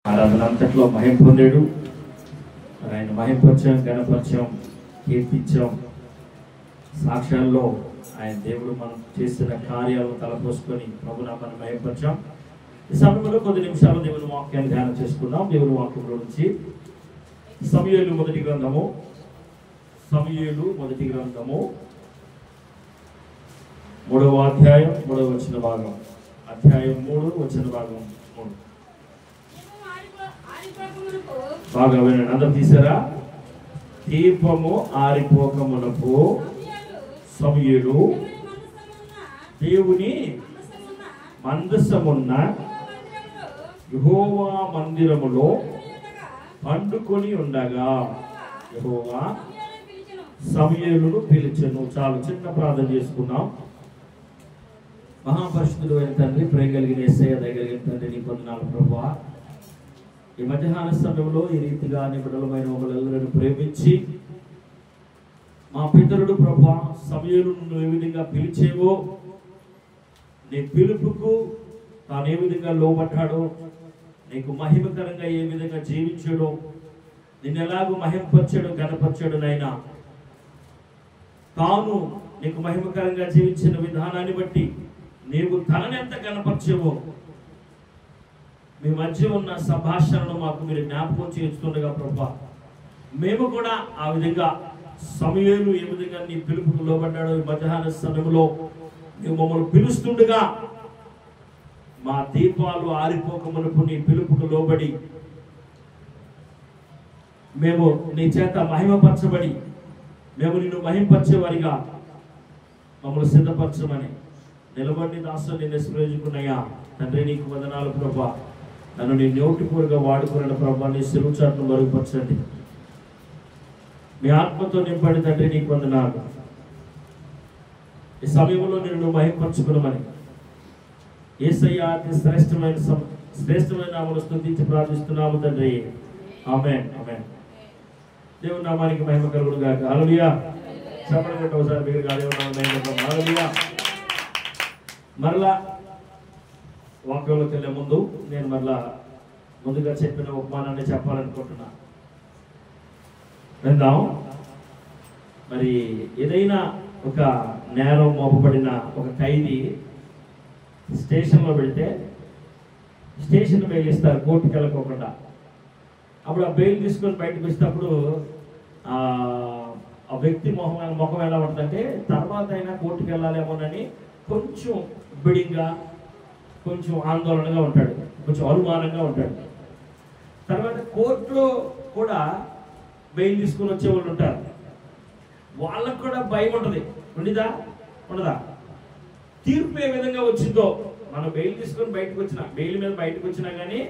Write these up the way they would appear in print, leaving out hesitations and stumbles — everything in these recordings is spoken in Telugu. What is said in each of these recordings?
ఆరాధన అంతట్లో మహిమ పొందాడు. ఆయన మహిమపరిచాం, ఘనపరిచాం, కీర్తించాం. సాక్ష్యాల్లో ఆయన దేవుడు మనం చేసిన కార్యాలను తలపోసుకొని ప్రభునామాన్ని మహిమపరిచాం. ఈ సమయంలో కొద్ది నిమిషాలు దేవుని వాక్యాన్ని ధ్యానం చేసుకుందాం. దేవుని వాక్యంలో నుంచి సమూయేలు మొదటి గ్రంథము 3వ అధ్యాయం 3వ వచన భాగం. అధ్యాయం 3 వచన భాగం 3. బాగా వినండి, అందరూ తీసారా? దీపము ఆరిపోకమునకు సమూయేలు దేవుని మందసమున్న యెహోవా మందిరములో పండుకొని ఉండగా యెహోవా సమూయేలును పిలిచెను. చాలు, చిన్న ప్రార్థన చేసుకున్నాం. మహాపరిశుద్ధుడు అయిన తండ్రి, ప్రేమ కలిగిన యేసయ్య, దయగలిగిన తండ్రి, నీ వందనాలు ప్రభువా. ఈ మధ్యాహ్న సమయంలో ఈ రీతిగా నీ బిడ్డలమైన మమ్మల్ని ప్రేమించి మా పితరుడు ప్రభువా సమూయేలును నువ్వు ఏ విధంగా పిలిచేవో, నీ పిలుపుకు తాను ఏ విధంగా లోబడ్డాడో, నీకు మహిమకరంగా ఏ విధంగా జీవించాడో, నిన్ను ఎలాగో మహిమపరిచాడో, ఘనపరిచాడు నాయనా. తాను నీకు మహిమకరంగా జీవించిన విధానాన్ని బట్టి నీవు తనని ఎంత ఘనపరిచేవో మీ మధ్య ఉన్న సంభాషణను మాకు మీరు జ్ఞాపకం చేస్తుండగా ప్రభా, మేము కూడా ఆ విధంగా సమూయేలు ఏ విధంగా నీ పిలుపుకు లోబడ్డాడో ఈ మధ్యాహ్న సమయంలో నువ్వు మమ్మల్ని పిలుస్తుండగా మా దీపాలు ఆరిపోకమునకు నీ పిలుపుకు లోబడి మేము నీ చేత మహిమపరచబడి మేము నిన్ను మహిమపరిచేవారిగా మమ్మల్ని సిద్ధపరచమని నిలబడి దాసులు నిన్ను స్మరించుకున్నాయా తండ్రి. నీకు వందనాలు ప్రభా. నన్ను నీ నోటిపూరుగా వాడుకున్న ప్రభా, నీ సెలవు చాటును మరుగుపరచండి. మీ ఆత్మతో నింపండి తండ్రి. నీకు వందనాలు. ఈ సమయంలో నిన్ను మహిమపరచుకున్నామని యేసయ్య అతి శ్రేష్టమైన నామములో స్తుతించి ప్రార్థిస్తున్నాము తండ్రి. ఆమేన్, ఆమేన్. దేవుని నామానికి మహిమ కలుగును గాక. హల్లెలూయా. చెప్పండి ఒకసారి మీరు హల్లెలూయా. మరలా వాక్యంలోకి వెళ్ళే ముందు నేను ముందుగా చెప్పిన ఉపమానాన్ని చెప్పాలనుకుంటున్నా. విందాం. మరి ఏదైనా ఒక నేరం మోపబడిన ఒక ఖైదీ స్టేషన్లో పెడితే స్టేషన్ బెయిల్ ఇస్తారు కోర్టుకి వెళ్ళకోకుండా. అప్పుడు ఆ బెయిల్ తీసుకొని బయటకు వచ్చినప్పుడు ఆ వ్యక్తి ముఖం ఎలా ఉంటుందంటే తర్వాత అయినా కోర్టుకి వెళ్ళాలేమోనని కొంచెం బిడింగా, కొంచెం ఆందోళనగా ఉంటాడు, కొంచెం అనుమానంగా ఉంటాడు. తర్వాత కోర్టులో కూడా బెయిల్ తీసుకొని వచ్చే వాళ్ళు ఉంటారు. వాళ్ళకు కూడా భయం ఉంటుంది. ఉండదా? తీర్పు ఏ విధంగా వచ్చిందో, మనం బెయిల్ తీసుకొని బెయిల్ మీద బయటకు వచ్చినా కానీ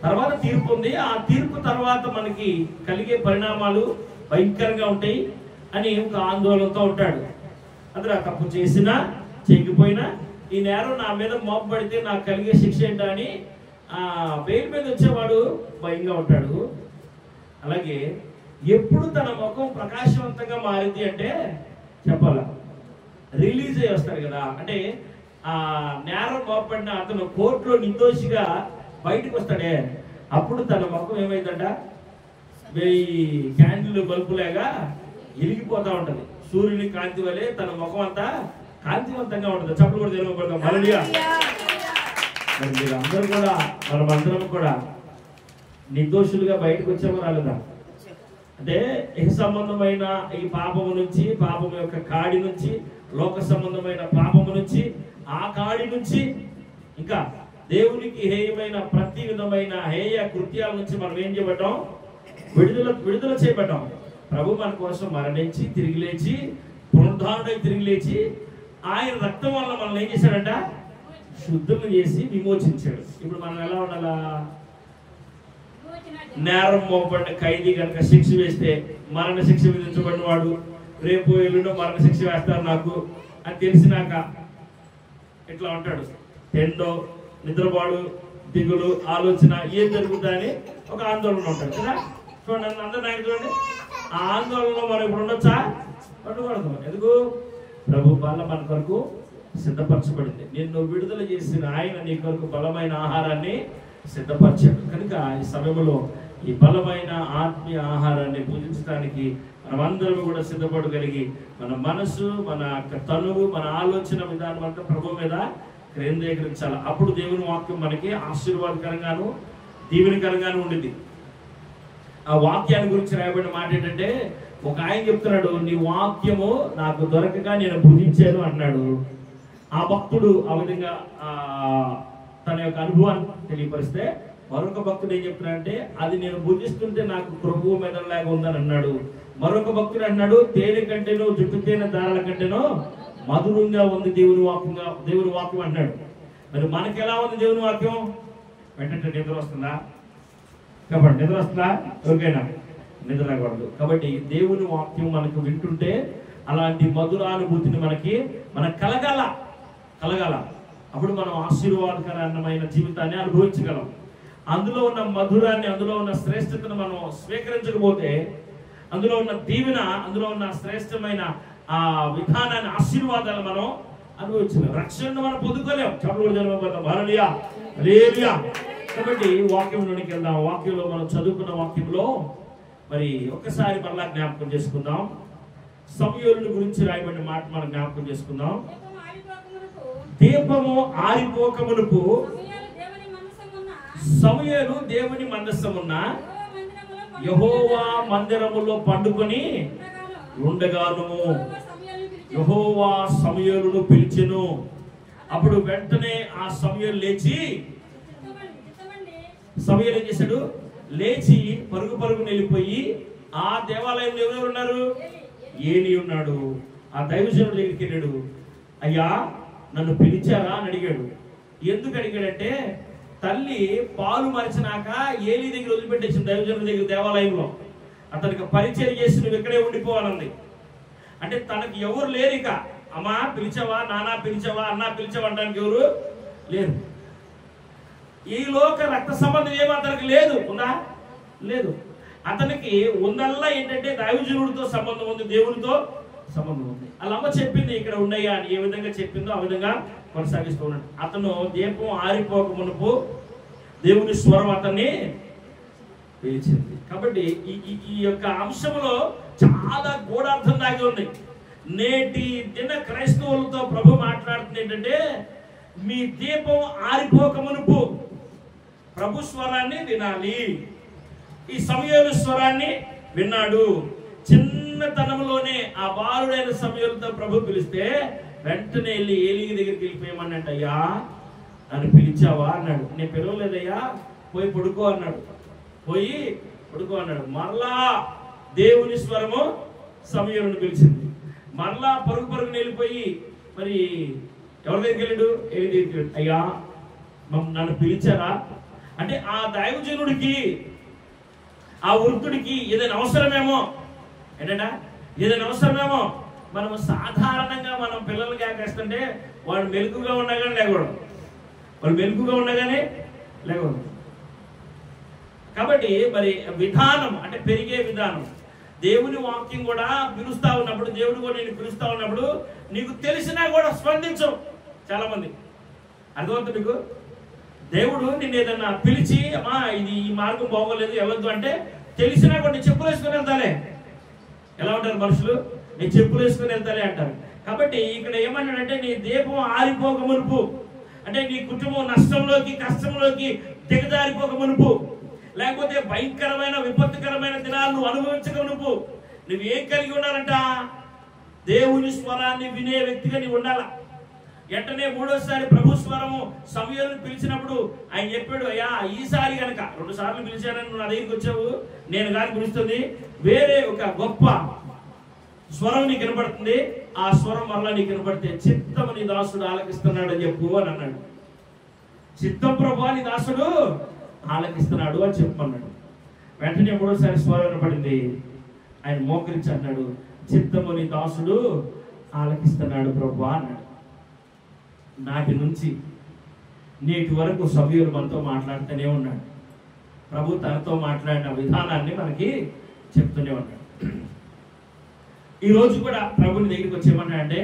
తర్వాత తీర్పు ఉంది, ఆ తీర్పు తర్వాత మనకి కలిగే పరిణామాలు భయంకరంగా ఉంటాయి అని ఒక ఆందోళనతో ఉంటాడు. అందులో తప్పు చేసినా చేయకపోయినా ఈ నేరం నా మీద మోపబడితే నాకు కలిగే శిక్ష ఏంటా అని బెయిల్ మీద వచ్చేవాడు భయంగా ఉంటాడు. అలాగే ఎప్పుడు తన ముఖం ప్రకాశవంతంగా మారింది అంటే చెప్పాలా, రిలీజ్ అయ్యి వస్తాడు కదా. అంటే ఆ నేరం మోపబడిన అతను కోర్టులో నిర్దోషిగా బయటకు వస్తాడే, అప్పుడు తన ముఖం ఏమైందంట, 1000 క్యాండిల్ బల్బులాగా వెలిగిపోతా ఉంటది. సూర్యుని కాంతి వలె తన ముఖం అంతా కాంతివంతంగా ఉంటుంది. చప్పుడు కూడా తెలియకూడదు. హల్లెలూయా. మరి మీరు అందరూ కూడా మనమందరం కూడా నిర్దోషులుగా బయటకు వచ్చామో రాలేదా? అంటే ఇహ సంబంధమైన ఈ పాపము నుంచి, పాపము యొక్క కాడి నుంచి, లోక సంబంధమైన పాపము నుంచి, ఆ కాడి నుంచి, ఇంకా దేవునికి హేయమైన ప్రతి విధమైన హేయ కృత్యాల నుంచి మనం ఏం చేయబడ్డాం? విడుదల చేయబడ్డాం. ప్రభు మన కోసం మరణించి తిరిగి లేచి పునరుద్ధారుడై తిరిగి లేచి ఆయన రక్తం వల్ల మనల్ని ఏం చేశాడంట? శుద్ధులు చేసి విమోచించాడు. ఇప్పుడు మనం ఎలా ఉండాలా? నేరం మోపబడిన ఖైదీ కనుక శిక్ష వేస్తే, మరణ శిక్ష విధించబడిన వాడు రేపు ఎల్లుండో మరణ శిక్ష వేస్తారు నాకు అని తెలిసినాక ఇట్లా ఉంటాడు. ఎండో నిద్రపాడు, దిగులు, ఆలోచన ఏం జరుగుతుందని ఒక ఆందోళన ఉంటాడు కదా. చూడండి, అందరూ నాకు చూడండి, ఆ ఆందోళనలో మనం ఇప్పుడు ఉండొచ్చా? ఉండకూడదు. ఎందుకు? ప్రభు బల మన కొరకు సిద్ధపరచబడింది. నిన్ను విడుదల చేసిన ఆయన నీ కొరకు బలమైన ఆహారాన్ని సిద్ధపరిచాడు. కనుక ఈ సమయంలో ఈ బలమైన ఆత్మీయ ఆహారాన్ని పూజించడానికి మనమందరం కూడా సిద్ధపడగలిగి మన మనసు, మన తనువు, మన ఆలోచన విధానం అంతా ప్రభు మీద కేంద్రీకరించాలి. అప్పుడు దేవుని వాక్యం మనకి ఆశీర్వాదకరంగాను దీవెనకరంగాను ఉండింది. ఆ వాక్యాన్ని గురించి రాయబడిన మాట ఏంటంటే, ఒక ఆయన చెప్తున్నాడు, నీ వాక్యము నాకు దొరకగా నేను భుజించాను అన్నాడు. ఆ భక్తుడు ఆ విధంగా తన యొక్క అనుభవాన్ని తెలియపరిస్తే, మరొక భక్తుడు ఏం చెప్తున్నాడంటే, అది నేను భుజిస్తుంటే నాకు ప్రభువు మెదడులాగా ఉందని అన్నాడు. మరొక భక్తుడు అన్నాడు, తేనె కంటేనో జుట్టు తేనె దారాల కంటేనో మధురంగా ఉంది దేవుని వాక్యం అన్నాడు. మరి మనకి ఎలా ఉంది దేవుని వాక్యం? వెంటనే నిద్ర వస్తుందా? కాబట్టి నిద్ర వస్తుందా? ఓకేనా? నిద్ర రాకూడదు. కాబట్టి దేవుని వాక్యం మనకు వింటుంటే అలాంటి మధురానుభూతిని మనకు కలగాల. అప్పుడు మనం ఆశీర్వాదకరమైన జీవితాన్ని అనుభవించగలం. అందులో ఉన్న మధురాన్ని, అందులో ఉన్న శ్రేష్టతను మనం స్వీకరించకపోతే, అందులో ఉన్న దీవెన, అందులో ఉన్న శ్రేష్టమైన ఆ విధానాన్ని, ఆశీర్వాదాలు మనం అనుభవించలేం. రక్షణను మనం పొందుకోలేం. కాబట్టి వాక్యంలోనికి వెళ్దాం. వాక్యంలో మనం చదువుకున్న వాక్యంలో మరి ఒక్కసారి మరలా జ్ఞాపకం చేసుకుందాం. సమూయేలు గురించి రాయబడిన మాట మనం జ్ఞాపకం చేసుకుందాం. దీపము ఆరిపోకమునుపు సమూయేలు దేవుని మందసమున్న యెహోవా మందిరములో పండుకొని ఉండగాను యెహోవా సమూయేలును పిలిచెను. అప్పుడు వెంటనే ఆ సమూయేలు లేచి, సమూయేలు ఏం చేశాడు? లేచి పరుగు వెళ్ళిపోయి ఆ దేవాలయంలో ఎవరెవరు ఉన్నారు? ఏలి ఉన్నాడు. ఆ దైవజనుడి దగ్గరికి వెళ్ళాడు. అయ్యా, నన్ను పిలిచారా అని అడిగాడు. ఎందుకు అడిగాడంటే, తల్లి పాలు మరిచినాక ఏలి దగ్గర వదిలిపెట్టేసింది దైవజనుడి దగ్గర దేవాలయంలో. అతనికి పరిచయం చేసి నువ్వు ఇక్కడే ఉండిపోవాలంది. అంటే తనకి ఎవరు లేరు. ఇక అమ్మా పిలిచావా, నానా పిలిచావా, అన్నా పిలిచావా అనడానికి ఎవరు లేరు. ఈ లోక రక్త సంబంధం ఏమో అతనికి లేదు. ఉందా? లేదు. అతనికి ఉందల్లా ఏంటంటే దైవజనుడితో సంబంధం ఉంది, దేవునితో సంబంధం ఉంది. అలా అమ్మ చెప్పింది ఇక్కడ ఉండయ్యా అని ఏ విధంగా చెప్పిందో ఆ విధంగా కొనసాగిస్తూ ఉన్నాడు. అతను దీపం ఆరిపోక మునుపు దేవుని స్వరం అతన్ని పిలిచింది. కాబట్టి ఈ యొక్క అంశంలో చాలా గూఢార్థం దాగి ఉంది. నేటి దిన క్రైస్తవులతో ప్రభు మాట్లాడుతుంది ఏంటంటే, మీ దీపం ఆరిపోక మునుపు ప్రభు స్వరాన్ని వినాలి. ఈ సమూయేలు స్వరాన్ని విన్నాడు. చిన్నతనంలోనే ఆ బాలుడైన సమూయేలుతో ప్రభు పిలిస్తే వెంటనే వెళ్ళి ఏలీ దగ్గరికి వెళ్ళిపోయామన్నట్టు. అయ్యా, నన్ను పిలిచావా అన్నాడు. నేను పిలవలేదయ్యా, పోయి పడుకో అన్నాడు. పోయి పడుకో అన్నాడు. మరలా దేవుని స్వరము సమూయేలును పిలిచింది. మరలా పరుగుని వెళ్ళిపోయి మరి ఎవరి దగ్గరికి వెళ్ళాడు? ఏలీ దగ్గరికి వెళ్ళాడు. అయ్యా, నన్ను పిలిచారా అంటే ఆ దైవజనుడికి, ఆ వృద్ధుడికి ఏదైనా అవసరమేమో. ఏంటంటే ఏదైనా అవసరమేమో. మనము సాధారణంగా మనం పిల్లలు కేకేస్తుంటే వాడు మెలుగుగా ఉండగానే లేకూడదు. వాళ్ళు మెలుగుగా ఉండగానే లేకూడదు. కాబట్టి మరి విధానం అంటే పెరిగే విధానం. దేవుని వాక్యం కూడా పిలుస్తా ఉన్నప్పుడు, దేవుడు కూడా నేను పిలుస్తా ఉన్నప్పుడు నీకు తెలిసినా కూడా స్పందించవు చాలా మంది. అర్థమవుతుంది మీకు? దేవుడు నిన్ను ఏదన్నా పిలిచి, అమ్మా ఇది ఈ మార్గం బాగోలేదు వెళ్ళొద్దు అంటే తెలిసినా కూడా నేను చెప్పులు వేసుకుని వెళ్తాలే. ఎలా ఉంటారు మనుషులు? నేను చెప్పులు వేసుకుని వెళ్తాలే అంటారు. కాబట్టి ఇక్కడ ఏమన్నాడంటే, నీ దీపం ఆరిపోక మునుపు అంటే నీ కుటుంబం నష్టంలోకి, కష్టంలోకి దిగజారిపోక మునుపు, లేకపోతే భయంకరమైన విపత్తుకరమైన దినాలు నువ్వు అనుభవించక మునుపు నువ్వు ఏం కలిగి ఉండాలంట? దేవుని స్వరాన్ని వినే వ్యక్తిగా నీవు ఉండాలా. వెంటనే మూడోసారి ప్రభు స్వరము సమూయేలును పిలిచినప్పుడు ఆయన చెప్పాడు, అయ్యా ఈసారి కనుక 2 సార్లు పిలిచానని నువ్వు నా దగ్గరికి వచ్చావు, నేను కానీ పిలుస్తుంది వేరే ఒక గొప్ప స్వరం నీకు వినపడుతుంది. ఆ స్వరం మరలా నీకు వినపడితే చిత్తము నీ దాసుడు ఆలకిస్తున్నాడు అని చెప్పు అని అన్నాడు. చిత్తం ప్రభు నీ దాసుడు ఆలకిస్తున్నాడు అని చెప్పన్నాడు. వెంటనే మూడోసారి స్వరం వినపడింది. ఆయన మోకరించి అన్నాడు, చిత్తము నీ దాసుడు ఆలకిస్తున్నాడు ప్రభు అన్నాడు. నాటి నుంచి నేటి వరకు సమూయేలు మనతో మాట్లాడుతూనే ఉన్నాడు. ప్రభు తనతో మాట్లాడిన విధానాన్ని మనకి చెప్తూనే ఉన్నాడు. ఈరోజు కూడా ప్రభుని దగ్గరికి వచ్చేమన్నాడంటే,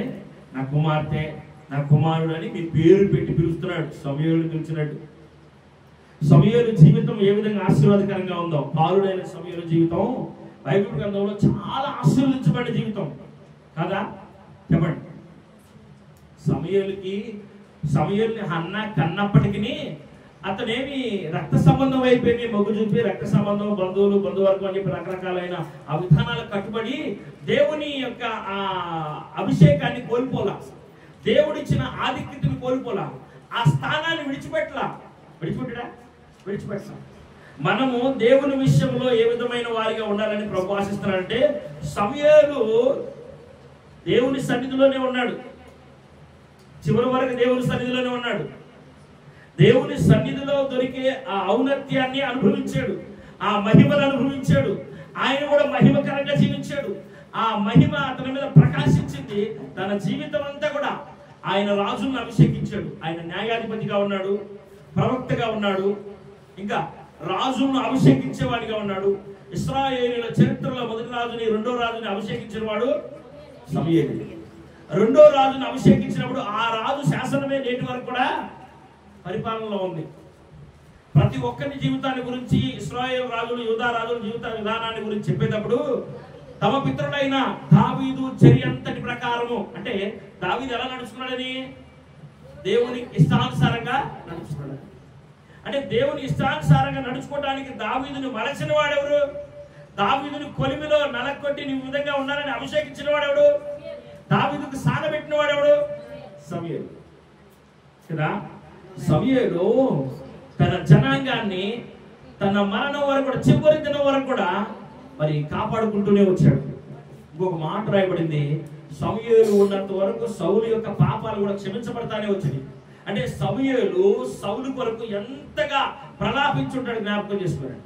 నా కుమార్తె, నా కుమారుడు అని మీ పేరు పెట్టి పిలుస్తున్నాడు. సమూయేలుని పిలిచినట్టు సమూయేలు జీవితం ఏ విధంగా ఆశీర్వాదకరంగా ఉందో, బాలుడైన సమూయేలు జీవితం బైబిల్ గ్రంథంలో చాలా ఆశీర్వదించబడిన జీవితం కదా. చెప్పండి, సమూయేలుని హన్న కన్నప్పటికీ అతనేమి రక్త సంబంధం అయిపోయింది, మొగ్గు చూపి రక్త సంబంధం, బంధువర్గం అని చెప్పి రకరకాలైన ఆ విధానాలకు కట్టుబడి దేవుని యొక్క ఆ అభిషేకాన్ని కోల్పోలా, దేవుడిచ్చిన ఆధిక్యతను కోల్పోలా, ఆ స్థానాన్ని విడిచిపెట్టలా. మనము దేవుని విషయంలో ఏ విధమైన వారిగా ఉండాలని ప్రభు ఆశిస్తున్నాడంటే, సమూయేలు దేవుని సన్నిధిలోనే ఉన్నాడు, చివరి వరకు దేవుని సన్నిధిలోనే ఉన్నాడు. దేవుని సన్నిధిలో దొరికే ఆ ఔన్నత్యాన్ని అనుభవించాడు, ఆ మహిమను అనుభవించాడు. ఆయన కూడా మహిమకరంగా జీవించాడు. ఆ మహిమ అతని మీద ప్రకాశించింది. తన జీవితం అంతా కూడా ఆయన రాజులను అభిషేకించాడు. ఆయన న్యాయాధిపతిగా ఉన్నాడు, ప్రవక్తగా ఉన్నాడు, ఇంకా రాజులను అభిషేకించేవాడిగా ఉన్నాడు. ఇశ్రాయేలీయుల చరిత్రలో మొదటి రాజుని, రెండో రాజుని అభిషేకించిన వాడు సమూయేలు. రెండో రాజుని అభిషేకించినప్పుడు ఆ రాజు శాసనమే నేటి వరకు కూడా పరిపాలనలో ఉంది. ప్రతి ఒక్కరి జీవితాన్ని గురించి, ఇశ్రాయేలు రాజులు, యూదా రాజుల జీవిత విధానాన్ని గురించి చెప్పేటప్పుడు తమ పితరుడైన దావీదు చర్య అంతటి ప్రకారము, అంటే దావీదు ఎలా నడుచుకున్నాడని, దేవుని ఇష్టానుసారంగా నడుచుకున్నాడు. అంటే దేవుని ఇష్టానుసారంగా నడుచుకోవడానికి దావీదుని మలచిన వాడెవరు? దావీదుని కొలిమిలో నలకొట్టి నీ విధంగా ఉన్నారని అభిషేకించిన వాడెవడు? దావీదుకు సాగబెట్టిన వాడెవడు? సమూయేలు కదా. సమూయేలు తన జనాంగాన్ని తన మరణం వరకు కూడా, చివరి దినం వరకు కూడా మరి కాపాడుకుంటూనే వచ్చాడు. ఇంకొక మాట రాయబడింది, సమూయేలు ఉన్నంత వరకు సౌలు యొక్క పాపాలు కూడా క్షమించబడతానే వచ్చింది. అంటే సమూయేలు సౌలు కొరకు ఎంతగా ప్రలాపించుంటాడు, జ్ఞాపకం చేసుకోండి.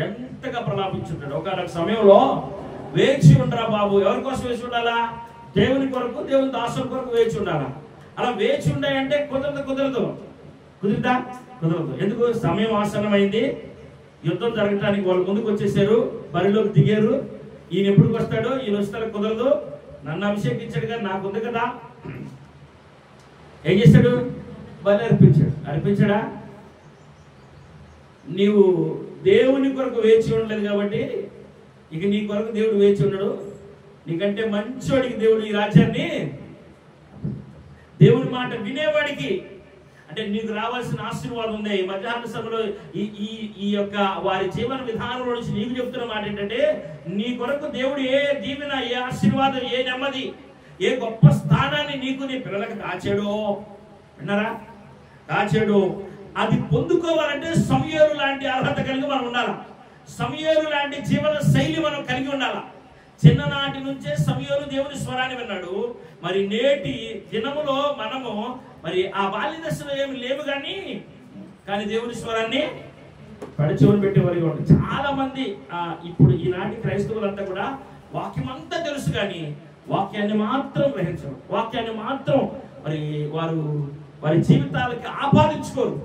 ఎంతగా ప్రలాపించుంటాడు. ఒకనొక సమయంలో వేచి ఉండరా బాబు, ఎవరి కోసం వేచి ఉండాలా? దేవుని కొరకు, దేవుని దాసుల కొరకు వేచి ఉండాలా. అలా వేచి ఉండాలంటే కుదరదు. ఎందుకు? సమయం ఆసన్నమైంది, యుద్ధం జరగటానికి వాళ్ళు ముందుకు వచ్చేసారు, బరిలోకి దిగారు. ఈయన ఎప్పుడు వస్తాడో, ఈయన వస్తాడో కుదరదు, నన్ను అభిషేకించాడు కానీ నాకుంది కదా. ఏం చేశాడు? బలి అర్పించాడా? నీవు దేవుని కొరకు వేచి ఉండలేదు కాబట్టి ఇక నీ కొరకు దేవుడు వేచి ఉన్నాడు. నీకంటే మంచోడికి దేవుడు ఈ రాజ్యాన్ని, దేవుని మాట వినేవాడికి, అంటే నీకు రావాల్సిన ఆశీర్వాదం ఉంది. ఈ మధ్యాహ్న సభలో ఈ యొక్క వారి జీవన విధానంలో నుంచి నీకు చెప్తున్న మాట ఏంటంటే, నీ కొరకు దేవుడు ఏ దీవెన, ఏ ఆశీర్వాదం, ఏ నెమ్మది, ఏ గొప్ప స్థానాన్ని నీకు, నీ పిల్లలకు దాచాడో, విన్నారా? దాచాడు. అది పొందుకోవాలంటే సమూయేలు లాంటి అర్హత కలిగి మనం ఉండాలి. సమూయేలు లాంటి జీవన శైలి మనం కలిగి ఉండాలి. చిన్ననాటి నుంచే సమూయేలు దేవుని స్వరాన్ని విన్నాడు. మరి నేటి దినములో మనము మరి ఆ బాల్య దశలో ఏమి లేవు కానీ దేవుని స్వరాన్ని పడిచెవులు పెట్టేవారిగా ఉంటారు చాలా మంది. ఇప్పుడు ఈనాటి క్రైస్తవులంతా కూడా వాక్యం అంతా తెలుసు కానీ వాక్యాన్ని మాత్రం గ్రహించరు. వాక్యాన్ని మాత్రం మరి వారి జీవితాలకి ఆపాదించుకోరు.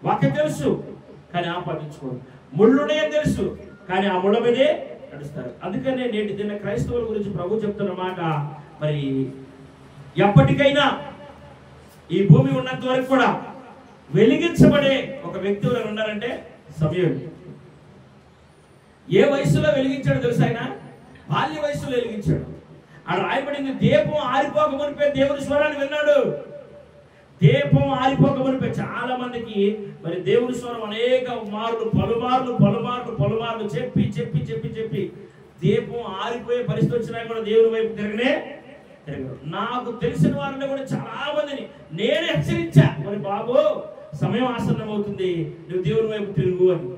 వాక్యం తెలుసు కానీ ఆపాదించుకోరు. ముళ్ళునే తెలుసు కానీ ఆ ముళ్ళ మీదే నడుస్తారు. అందుకనే నేటి దిన క్రైస్తవుల గురించి ప్రభు చెప్తున్న మాట, మరి ఎప్పటికైనా ఈ భూమి ఉన్నంత వరకు కూడా వెలిగించబడే ఒక వ్యక్తి ఎవరు ఉన్నారంటే సమూయేలు. ఏ వయసులో వెలిగించాడు తెలుసు? ఆయన బాల్య వయసులో వెలిగించాడు. అక్కడ రాయబడింది, దీపం ఆరిపోక మునిపే దేవుని స్వరాన్ని విన్నాడు. దీపం ఆరిపోక మునిపే. చాలా మందికి మరి దేవుని స్వరం అనేక మార్లు పలుమార్లు చెప్పి దీపం ఆరిపోయే పరిస్థితి వచ్చినా కూడా దేవుని వైపు తిరగరు. నాకు తెలిసిన వారిలో కూడా చాలా మందిని నేను హెచ్చరించా, మరి బాబు సమయం ఆసన్నం అవుతుంది, నువ్వు దేవుని వైపు తిరుగు అని.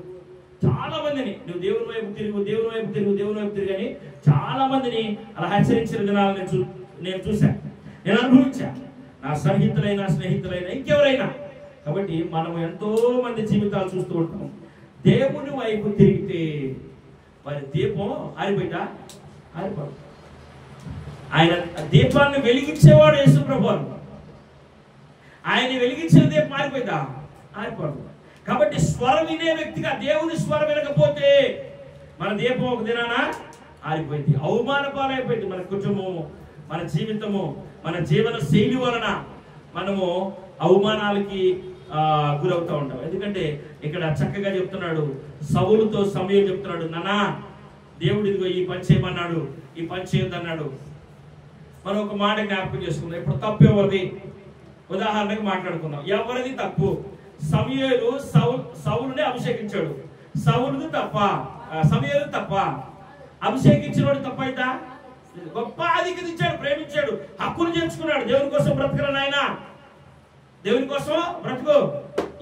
చాలా మందిని నువ్వు దేవుని వైపు తిరుగు అని చాలా మందిని అలా హెచ్చరించిన దినాలు నేను చూశాను, నేను అనుభవించా. నా సన్నిహితులైనా స్నేహితులైనా ఇంకెవరైనా. కాబట్టి మనం ఎంతో మంది జీవితాలు చూస్తూ ఉంటాం. దేవుని వైపు తిరిగితే వారి దీపం ఆరిపోయిట ఆరిపోదు. ఆయన దీపాన్ని వెలిగించేవాడు యేసు ప్రభువు. ఆయన వెలిగించిన దీపం ఆరిపోయిదా? ఆరిపోదు. కాబట్టి స్వరం వినే వ్యక్తిగా దేవుని స్వరం వినకపోతే మన దీపం ఒక దినాన ఆరిపోయింది, అవమాన పాలైపోయింది. మన కుటుంబము, మన జీవితము, మన జీవన శైలి వలన మనము అవమానాలకి గురవుతూ ఉంటాం. ఎందుకంటే ఇక్కడ చక్కగా చెప్తున్నాడు, సౌలుతో సమూయేలు చెప్తున్నాడు, నానా దేవుడు ఇదిగో ఈ పని చేయమన్నాడు, ఈ పని చేయొద్దన్నాడు. మనం ఒక మాట జ్ఞాపకం చేసుకుందాం. ఇప్పుడు తప్పు ఎవరిది? ఉదాహరణకు మాట్లాడుకుందాం. ఎవరిది తప్పు? సమూయేలు సౌలుని అభిషేకించాడు. సౌలుది తప్ప? సమూయేలు తప్ప? అభిషేకించిన వాడు తప్పైతా? గొప్ప ఆధిక్యత ఇచ్చాడు, ప్రేమించాడు, హక్కును చేర్చుకున్నాడు. దేవుని కోసం బ్రతకరా నాయన, దేవుని కోసం బ్రతుకు.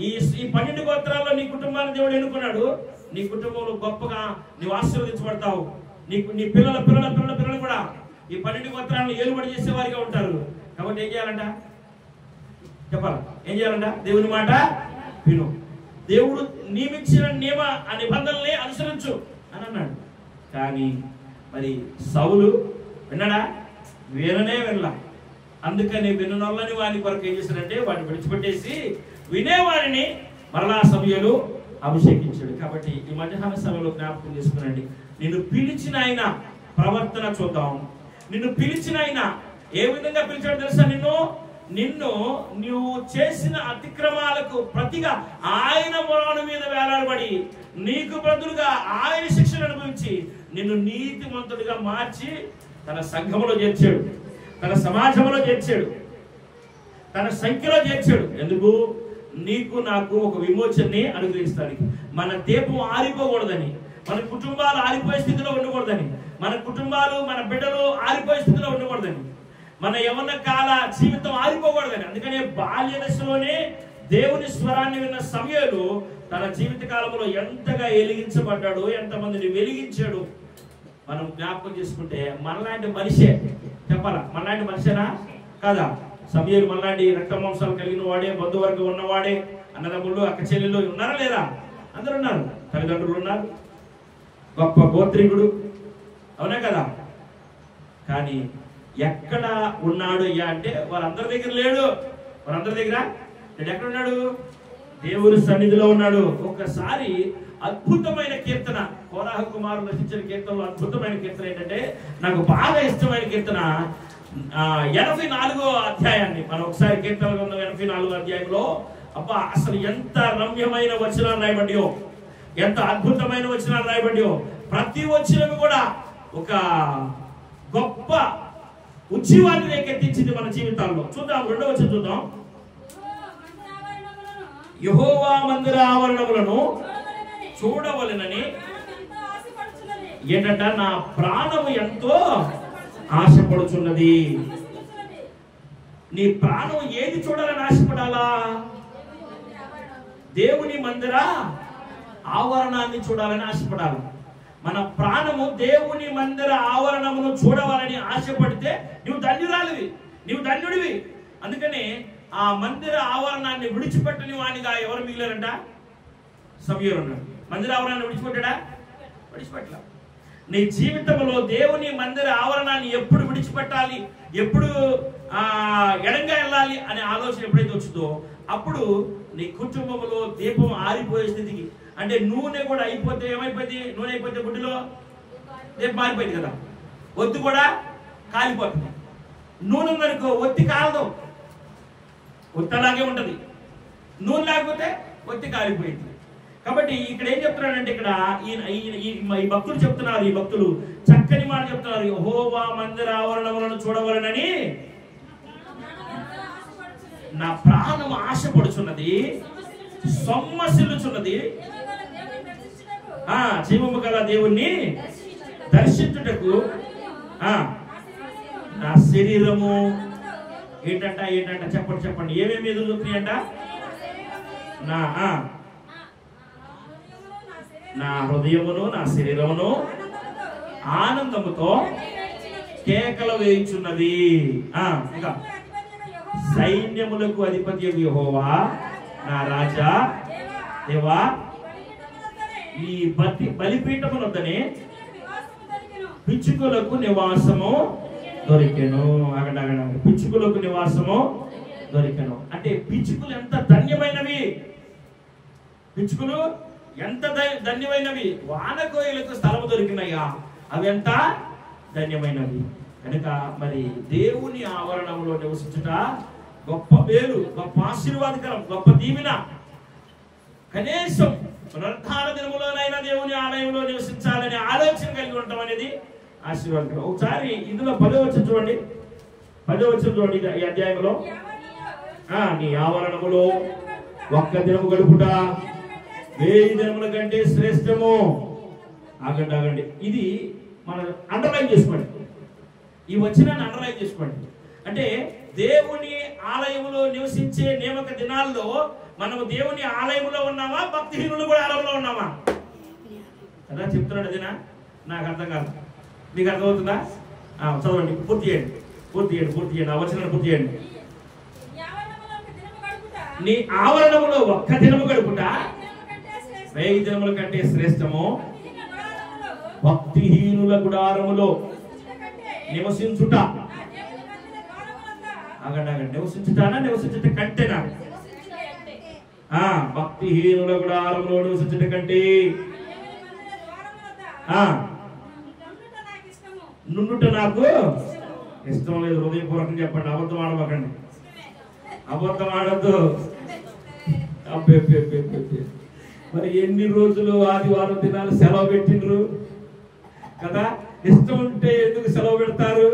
ఈ 12 గోత్రాల్లో నీ కుటుంబాన్ని దేవుడు ఎన్నుకున్నాడు. నీ కుటుంబంలో గొప్పగా నీవు ఆశీర్వదించబడతావు. నీ పిల్లల పిల్లల పిల్లల పిల్లలు కూడా ఈ 12 గోత్రాలను ఏలుబడి చేసేవారిగా ఉంటారు. కాబట్టి ఏం చేయాలంట? చెప్పాలా? ఏం చేయాలంట? దేవుని మాట విను, దేవుడు నియమించిన నిబంధనల్ని అనుసరించు అని అన్నాడు. కానీ మరి సౌలు విన్నాడా? విననే వినలా. అందుకని విననొల్లని వాని కొరకు ఏం చేశాడంటే వాడిని విడిచిపెట్టేసి వినేవాడిని మరలా సమూయేలు అభిషేకించాడు. కాబట్టి ఈ మధ్యాహ్న సమయంలో జ్ఞాపకం చేసుకునండి, నిన్ను పిలిచిన ఆయన ప్రవర్తన చూద్దాం. నిన్ను పిలిచిన ఆయన ఏ విధంగా పిలిచాడు తెలుసా? నువ్వు చేసిన అతిక్రమాలకు ప్రతిగా ఆయన మొరాను మీద వేలాడబడి నీకు బదులుగా ఆయన శిక్షను అనుభవించి నిన్ను నీతిమంతుడిగా మార్చి తన సంఘములో చేర్చాడు, తన సమాజంలో చేర్చాడు, తన సంఖ్యలో చేర్చాడు. ఎందుకు? నీకు నాకు ఒక విమోచనని అనుగ్రహిస్తానికి. మన దీపం ఆరిపోకూడదని, మన కుటుంబాలు ఆరిపోయే స్థితిలో ఉండకూడదని, మన కుటుంబాలు మన బిడ్డలు ఆరిపోయే స్థితిలో ఉండకూడదని, మన యవ్వన కాల జీవితం ఆరిపోకూడదని. అందుకనే బాల్య దశలోనే దేవుని స్వరాన్ని విన్న సమూయేలు తన జీవిత కాలంలో ఎంతగా వెలిగించబడ్డాడు, ఎంతమందిని వెలిగించాడు. మనం జ్ఞాపకం చేసుకుంటే మనలాంటి మనిషే. చెప్పాలా? మనలాంటి మనిషేనా కాదా? సమూయేలు మనలాంటి రక్త మాంసాలు కలిగిన వాడే, బంధువర్గం ఉన్నవాడే, అన్నదమ్ముళ్ళు అక్క చెల్లెళ్ళు ఉన్నారా లేదా? అందరూ ఉన్నారు. తల్లిదండ్రులు ఉన్నారు, గొప్ప గోత్రికుడు, అవునా కదా? కానీ ఎక్కడ ఉన్నాడు అయ్యా అంటే వారందరి దగ్గర లేడు. వారందరి దగ్గర ఎక్కడ ఉన్నాడు? దేవుని సన్నిధిలో ఉన్నాడు. ఒక్కసారి అద్భుతమైన కీర్తన, కోరాహ కుమారులు రచించిన కీర్తనలో అద్భుతమైన కీర్తన ఏంటంటే నాకు బాగా ఇష్టమైన కీర్తన 84వ అధ్యాయాన్ని మనం ఒకసారి కీర్తన గ్రంథం 84వ అధ్యాయంలో అబ్బా అసలు ఎంత రమ్యమైన వచనాలు రాయబడ్డాయో, ఎంత అద్భుతమైన వచనాలు రాయబడ్డాయో. ప్రతి వచనం కూడా ఒక గొప్ప ఉజ్జీవాన్ని రేకెత్తించింది మన జీవితాల్లో. చూద్దాం, 2వ వచనం చూద్దాం. యెహోవా మందిర ఆవరణములను చూడవలెనని ఏంటంట? నా ప్రాణము ఎంతో ఆశపడుచున్నది. నీ ప్రాణం ఏది చూడాలని ఆశపడాలా? దేవుని మందిర ఆవరణాన్ని చూడాలని ఆశపడాలి. మన ప్రాణము దేవుని మందిర ఆవరణమును చూడవాలని ఆశపడితే నువ్వు ధన్యురాలివి, నువ్వు ధన్యుడివి. అందుకని ఆ మందిర ఆవరణాన్ని విడిచిపెట్టని వానిగా ఎవరు మిగిలారంట? సమూయేలు ఉన్నాడు. మందిర ఆవరణాన్ని విడిచిపెట్టాడా? విడిచిపెట్టలా. నీ జీవితంలో దేవుని మందిర ఆవరణాన్ని ఎప్పుడు విడిచిపెట్టాలి, ఎప్పుడు ఎడంగా వెళ్ళాలి అనే ఆలోచన ఎప్పుడైతే వచ్చిందో అప్పుడు నీ కుటుంబంలో దీపం ఆరిపోయే స్థితికి, అంటే నూనె కూడా అయిపోతే ఏమైపోయింది? నూనె అయిపోతే గుడ్డిలో దీపం మారిపోయింది కదా, ఒత్తి కూడా కాలిపోతుంది. నూనె ఉందనుకో ఒత్తి కాలదు, ఒత్తి అలాగే ఉంటది. నూనె లేకపోతే ఒత్తి కాలిపోయింది. కాబట్టి ఇక్కడ ఏం చెప్తున్నాడంటే, ఇక్కడ ఈ భక్తులు చెప్తున్నారు, ఈ భక్తులు చక్కని మాట చెప్తున్నారు. యెహోవా మందిర ఆవరణములను చూడవలెనని నా ప్రాణం ఆశపడుచున్నది, సొమ్మసిల్లుచున్నది. జీవము గల దేవుణ్ణి దర్శించుటకు నా శరీరము ఏంటంట చెప్పండి ఏమేమి ఎదురు చూస్తున్నాయంట? నా హృదయమును నా శరీరమును ఆనందముతో కేకలు వేయించున్నది. ఇంకా సైన్యములకు అధిపతి యెహోవా నా రాజా దేవా, ఈ బలిపీఠమునొద్దనే పిచ్చుకలకు నివాసము దొరికెను. పిచ్చుకలకు నివాసము దొరికెను అంటే పిచ్చుకలు ఎంత ధన్యమైనవి, పిచ్చుకలు ఎంత ధన్యమైనవి. వానకోయిలకు స్థలము దొరికినాయా, అవి ఎంత ధన్యమైనవి. కనుక మరి దేవుని ఆవరణంలో నివసించుట గొప్ప మేలు, గొప్ప ఆశీర్వాదకరం, గొప్ప దీవెన. కనీసం పునరుద్ధాన దినములోనైనా దేవుని ఆలయంలో నివసించాలనే ఆలోచన కలిగి ఉండటం అనేది ఆశీర్వాదకరం. ఒకసారి ఇందులో 10వ వచనం చూడండి, 10వ వచనం చూడండి ఈ అధ్యాయంలో. నీ ఆవరణములో ఒక్క దినము గడుపుట 1000 దినముల కంటే శ్రేష్టము. ఆగండి, ఇది మనం అండర్లైన్ చేసుకోండి, ఈ వచనాన్ని అండర్లైన్ చేసుకోండి. అంటే దేవుని ఆలయంలో నివసించే నియమక దినాల్లో మనము దేవుని ఆలయంలో ఉన్నామా, భక్తిహీనులు కూడా ఆలయంలో ఉన్నామా? కదా చెప్తున్నాడు. అదేనా? నాకు అర్థం కాదు. మీకు అర్థమవుతుందా? చదవండి, పూర్తి చేయండి. ఆ వచనాన్ని పూర్తి చేయండి. నీ ఆవరణములో ఒక్క దినము గడుపుట 1000 దినముల కంటే శ్రేష్టము. భక్తిహీనుల గుడారములో నివసించుట. నివసించుట కంటేనా? భక్తిహీనుల గుడారములో నివసించుట కంటే నుండుట నాకు ఇష్టం లేదు. హృదయపూర్వకం చెప్పండి, అబద్ధం ఆడబకండి, అబద్ధం ఆడద్దు. మరి ఎన్ని రోజులు ఆదివారం దినాలు సెలవు పెట్టిండ్రు కదా? ఇష్టం ఉంటే ఎందుకు సెలవు పెడతారు?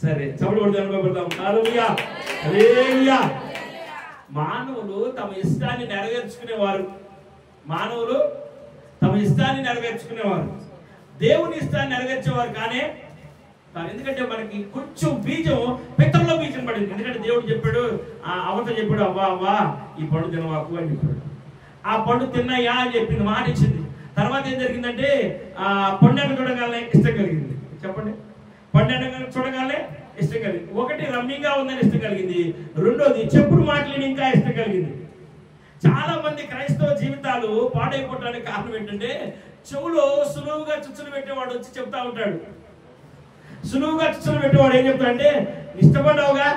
సరే, చప్పుడు అనుభవపడతాం. మానవులు తమ ఇష్టాన్ని నెరవేర్చుకునేవారు. దేవుని ఇష్టాన్ని నెరవేర్చేవారు కానీ. ఎందుకంటే మనకి కొంచెం బీజం పిత్తల్లో బీజం పడింది. ఎందుకంటే దేవుడు చెప్పాడు, అవత చెప్పాడు, అవ్వా ఈ పండు తినవాకు అని చెప్పాడు. ఆ పండు తిన్నాయా అని చెప్పింది, మాట ఇచ్చింది. తర్వాత ఏం జరిగిందంటే పండుగ చూడగానే ఇష్టం కలిగింది. చెప్పండి, పండుగ చూడగానే ఇష్టం కలిగింది. ఒకటి రమ్యంగా ఉందని ఇష్టం కలిగింది, రెండోది చెప్పుడు మాటలని ఇంకా ఇష్టం కలిగింది. చాలా మంది క్రైస్తవ జీవితాలు పాడైపోవడానికి కారణం ఏంటంటే చెవులో సులువుగా చుచ్చులు పెట్టేవాడు వచ్చి చెప్తా ఉంటాడు. సులువుగా చుచ్చులు పెట్టేవాడు ఏం చెప్తాడంటే, ఇష్టపడ్డావుగా.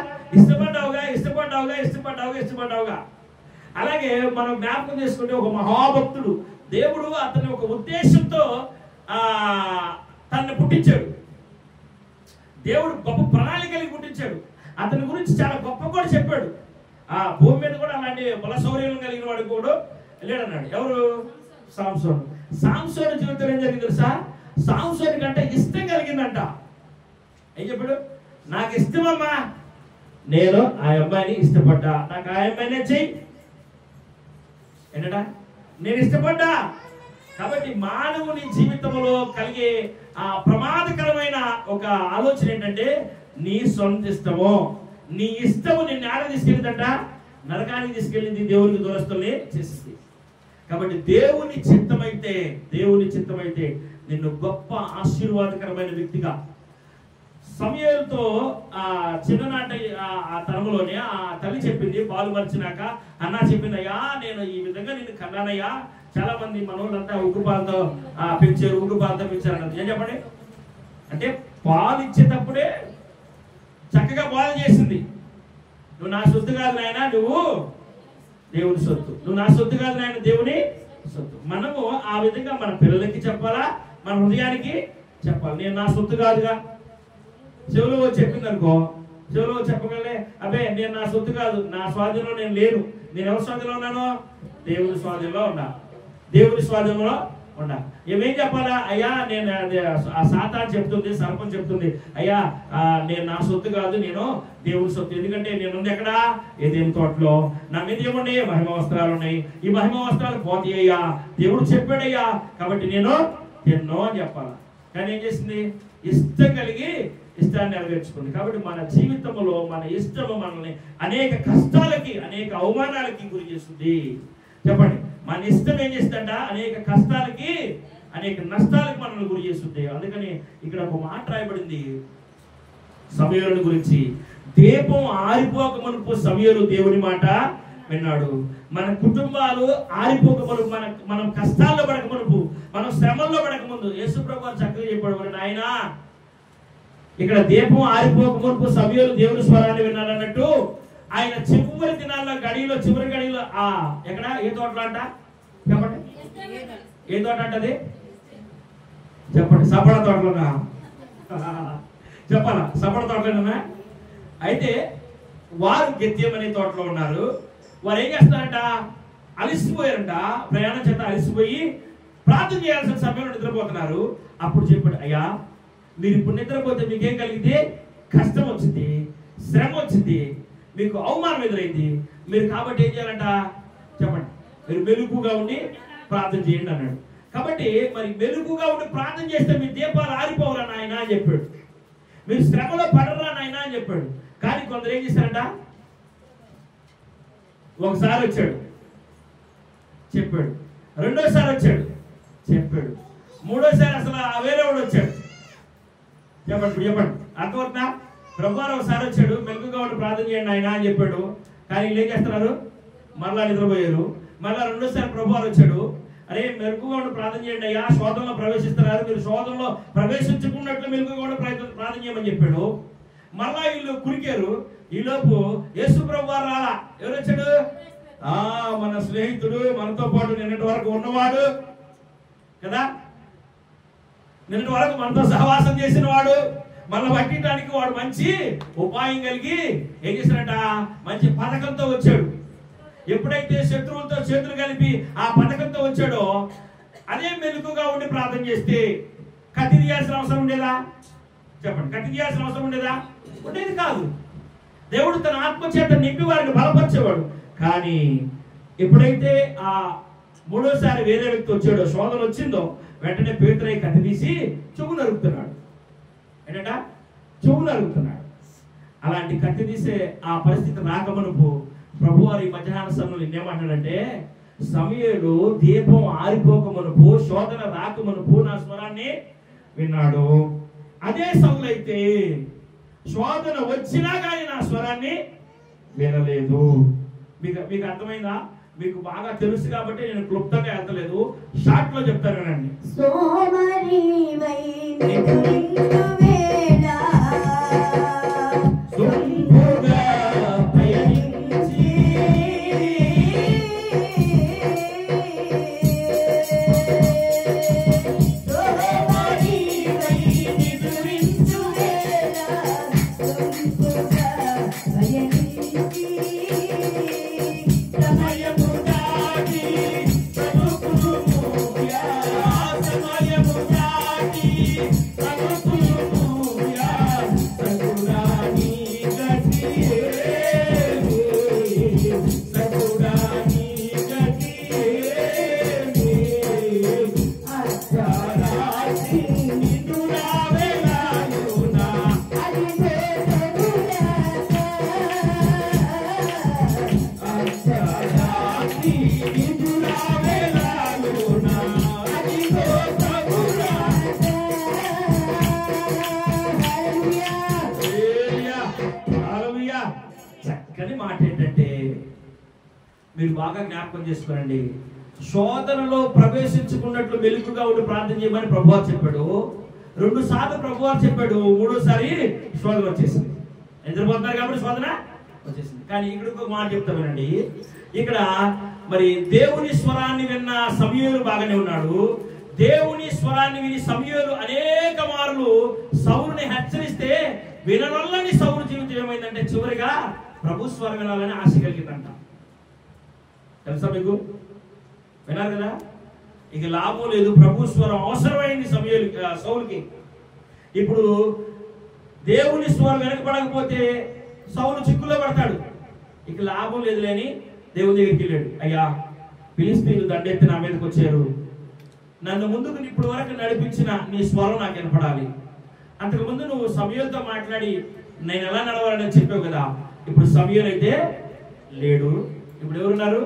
అలాగే మనం జ్ఞాపకం చేసుకుంటే ఒక మహాభక్తుడు, దేవుడు అతన్ని ఒక ఉద్దేశంతో తనని పుట్టించాడు. దేవుడు గొప్ప ప్రణాళిక కలిగి పుట్టించాడు. అతని గురించి చాలా గొప్ప కూడా చెప్పాడు. భూమి మీద కూడా అలాంటి బల శౌర్యం కలిగిన వాడు కూడా లేడన్నాడు. ఎవరు? సాంసోను జీవితం ఏం జరిగింది తెలుసా? సాంసోను కంటే ఇష్టం కలిగిందంట. ఏం చెప్పాడు? నాకు ఇష్టమమ్మా, నేను ఆ అమ్మాయిని ఇష్టపడ్డా, నాకు ఆ అమ్మాయినే చెయ్యి. ఏంటట? నేను ఇష్టపడ్డా. కాబట్టి మానవుని జీవితంలో కలిగే ఆ ప్రమాదకరమైన ఒక ఆలోచన ఏంటంటే, నీ సొంత ఇష్టము, నీ ఇష్టము నిన్ను ఆడ తీసుకెళ్ళిందంట, నరకానికి తీసుకెళ్ళింది, దేవునికి దూరస్తుల్ని చేసింది. కాబట్టి దేవుని చిత్తమైతే నిన్ను గొప్ప ఆశీర్వాదకరమైన వ్యక్తిగా. సమూయేలుతో చిన్ననాటి ఆ తరంలోనే ఆ తల్లి చెప్పింది, పాలు మర్చినాక అన్న చెప్పింది, అయ్యా నేను ఈ విధంగా నిన్ను కన్నానయ్యా. చాలా మంది మనోళ్ళంతా ఉగ్గుపాలతో పెంచారు అన్నది. ఏం చెప్పండి? అంటే పాలు ఇచ్చేటప్పుడే చక్కగా బోధ చేసింది. నువ్వు నా సొత్తు కాదు నాయన, నువ్వు దేవుని సొత్తు. నువ్వు నా సొత్తు కాదు నాయన, దేవుని సొత్తు. మనము ఆ విధంగా మన పిల్లలకి చెప్పాలా, మన హృదయానికి చెప్పాలి. నేను నా సొత్తు కాదుగా. చెవులో చెప్పింది అనుకో, చెవులో చెప్పగలే, అబ్బే నేను నా సొత్తు కాదు, నా స్వాధీనంలో నేను లేను. నేను ఎవరి స్వాధీనంలో ఉన్నాను? దేవుని స్వాధీనంలో ఉన్నా. ఏమేం చెప్పాలా? అయ్యా నేను ఆ సాతాను చెప్తుంది, సర్పం చెప్తుంది, అయ్యా నేను నా సొత్తు కాదు, నేను దేవుని సొత్తు. ఎందుకంటే నేనుంది ఎక్కడ? ఏదేం తోటలో. నా మీద ఏమున్నాయి? మహిమ వస్త్రాలు ఉన్నాయి. ఈ మహిమ వస్త్రాలు పోతాయ్యా, దేవుడు చెప్పాడయ్యా, కాబట్టి నేను తిన్నో అని చెప్పాలా. కానీ ఏం చేసింది? ఇష్టం కలిగి ఇష్టాన్ని నెరవేర్చుకుంది. కాబట్టి మన జీవితంలో మన ఇష్టము మనల్ని అనేక కష్టాలకి, అనేక అవమానాలకి గురి చేస్తుంది. చెప్పండి, మన ఇష్టం ఏం చేస్తుందంట? అనేక కష్టాలకి, అనేక నష్టాలకి మనల్ని గురి చేస్తుంది. అందుకని ఇక్కడ ఒక మాట రాయబడింది సమూయేలు గురించి. దీపం ఆరిపోక మునుపు సమూయేలు దేవుని మాట విన్నాడు. మన కుటుంబాలు ఆరిపోక మునుపు, మనం కష్టాల్లో పడక మునుపు, మనం శ్రమల్లో పడక ముందు యేసు ప్రభువు చక్కగా చెప్పాడు, నాయనా ఇక్కడ దీపం ఆరిపోక మునుపు సమూయేలు దేవుని స్వరాన్ని విన్నాడు అన్నట్టు, ఆయన చివరి దినాల్లో చివరి గడిలో ఎక్కడ? ఏ తోటలో అంట? చెప్పండి, ఏ తోట అంటది? చెప్పండి, సపడ తోటలోనా? చెప్పాలా? సపడ తోటలోనా? అయితే వారు గెత్సేమనే తోటలో ఉన్నారు. వారు ఏం చేస్తారంట, అలిసిపోయారంట, ప్రయాణం చేత అలిసిపోయి ప్రార్థన చేయాల్సిన సమయంలో నిద్రపోతున్నారు. అప్పుడు చెప్పాడు, అయ్యా మీరు ఇప్పుడు నిద్రపోతే మీకేం కలిగితే కష్టం వచ్చింది, శ్రమ వచ్చింది, మీకు అవమానం ఎదురైంది. మీరు కాబట్టి ఏం చేయాలంట చెప్పండి, మీరు మెలుకుగా ఉండి ప్రార్థన చేయండి అన్నాడు. కాబట్టి మరి మెలుకుగా ఉండి ప్రార్థన చేస్తే మీ దీపాలు ఆరిపోవరా నాయన అని చెప్పాడు. మీరు శ్రమలో పడరా నాయన అని చెప్పాడు. కానీ కొందరు ఏం చేశారంట, ఒకసారి వచ్చాడు చెప్పాడు, రెండోసారి వచ్చాడు చెప్పాడు, మూడోసారి అసలు వేరేవాడు వచ్చాడు. చెప్పండి అర్థమవుతుందా? ప్రభువారు ఒకసారి వచ్చాడు, మెలుకుగా ఉండి ప్రార్థన చేయండి ఆయన అని చెప్పాడు. కానీ వీళ్ళు ఏం చేస్తున్నారు, మరలా నిద్రపోయారు. మరలా రెండోసారి ప్రభువారు వచ్చాడు, అరే మెలుకుగా ఉండి ప్రార్థన చేయండి అయ్యా, శోధనలో ప్రవేశిస్తున్నారు, మీరు శోధనలో ప్రవేశించుకున్నట్లు మెలుకుగా ఉండి ప్రార్థన చేయమని చెప్పాడు. మరలా వీళ్ళు కురికారు. ఈలోపు యేసు ప్రభువారు రాలా. ఎవరు వచ్చాడు? మన స్నేహితుడు, మనతో పాటు నిన్నటి వరకు ఉన్నవాడు కదా, నిన్నటి వరకు మనతో సహవాసం చేసిన వాడు, మనల్ని పట్టడానికి వాడు మంచి ఉపాయం కలిగి ఏం చేశాడంట, మంచి పథకంతో వచ్చాడు. ఎప్పుడైతే శత్రువులతో చేతులు కలిపి ఆ పథకంతో వచ్చాడో, అదే మెలుకుగా ఉండి ప్రార్థన చేస్తే కత్తి తీయాల్సిన అవసరం ఉండేదా? చెప్పండి, కత్తి తీయాల్సిన అవసరం ఉండేదా? ఉండేది కాదు. దేవుడు తన ఆత్మచేత నింపి వారిని బలపరిచేవాడు. కానీ ఎప్పుడైతే ఆ మూడోసారి వేరే వ్యక్తి వచ్చాడో, శోధన వచ్చిందో, వెంటనే పేతురై కత్తి తీసి చెవు నరుగుతున్నాడు. ఏంటంట, చెవు నరుగుతున్నాడు. అలాంటి కత్తి తీసే ఆ పరిస్థితి రాకమునుపు ప్రభువారి మధ్యాహ్న సమయంలో ఏమంటాడంటే, సమూయేలు దీపం ఆరిపోకమునుపు, శోధన రాకమునుపు నా స్వరాన్ని విన్నాడు. అదే సౌలు అయితే శోధన వచ్చినా కానీ నా స్వరాన్ని వినలేదు. మీకు అర్థమైందా? మీకు బాగా తెలుసు కాబట్టి నేను క్లుప్తంగా వెళ్తలేదు, షార్ట్ లో చెప్తాను వినండి. చక్కని మాట ఏంటంటే, మీరు బాగా జ్ఞాపకం చేసుకోండి, శోధనలో ప్రవేశించుకున్నట్లు మెలుకుగా ఉండి ప్రార్థన చేయమని ప్రభువారు చెప్పాడు. 2 సార్లు ప్రభువారు చెప్పాడు, మూడోసారి శోధన వచ్చేసింది. నిద్రపోతున్నారు కాబట్టి శోధన వచ్చేసింది. కానీ ఇక్కడ ఒక మాట చెప్తా వినండి. ఇక్కడ మరి దేవుని స్వరాన్ని విన్న సమూయేలు బాగానే ఉన్నాడు. దేవుని స్వరాన్ని విని సమూయేలు అనేక మార్లు సౌలుని హెచ్చరిస్తే వినవల్లని సౌలు జీవితం ఏమైందంటే, చివరిగా ప్రభు స్వరం వినాలని ఆశ కలిగిందంట. తెలుసా మీకు? విన్నారు కదా? ఇక లాభం లేదు, ప్రభు స్వరం అవసరమైంది సౌలుకి. ఇప్పుడు దేవుని స్వరం వెనకపడకపోతే సౌలు చిక్కులో పడతాడు. ఇక లాభం లేదు లేని దేవుని దగ్గరికి వెళ్ళాడు. అయ్యా, ఫిలిష్తీయులు దండెత్తి నా మీదకి వచ్చారు, నన్ను ముందుకు ఇప్పుడు వరకు నడిపించిన నీ స్వరం నాకు వినపడాలి. అంతకుముందు నువ్వు సమూయేలుతో మాట్లాడి నేను ఎలా నడవాలని చెప్పావు కదా, ఇప్పుడు సమూయేలు అయితే లేడు, ఇప్పుడు ఎవరున్నారు?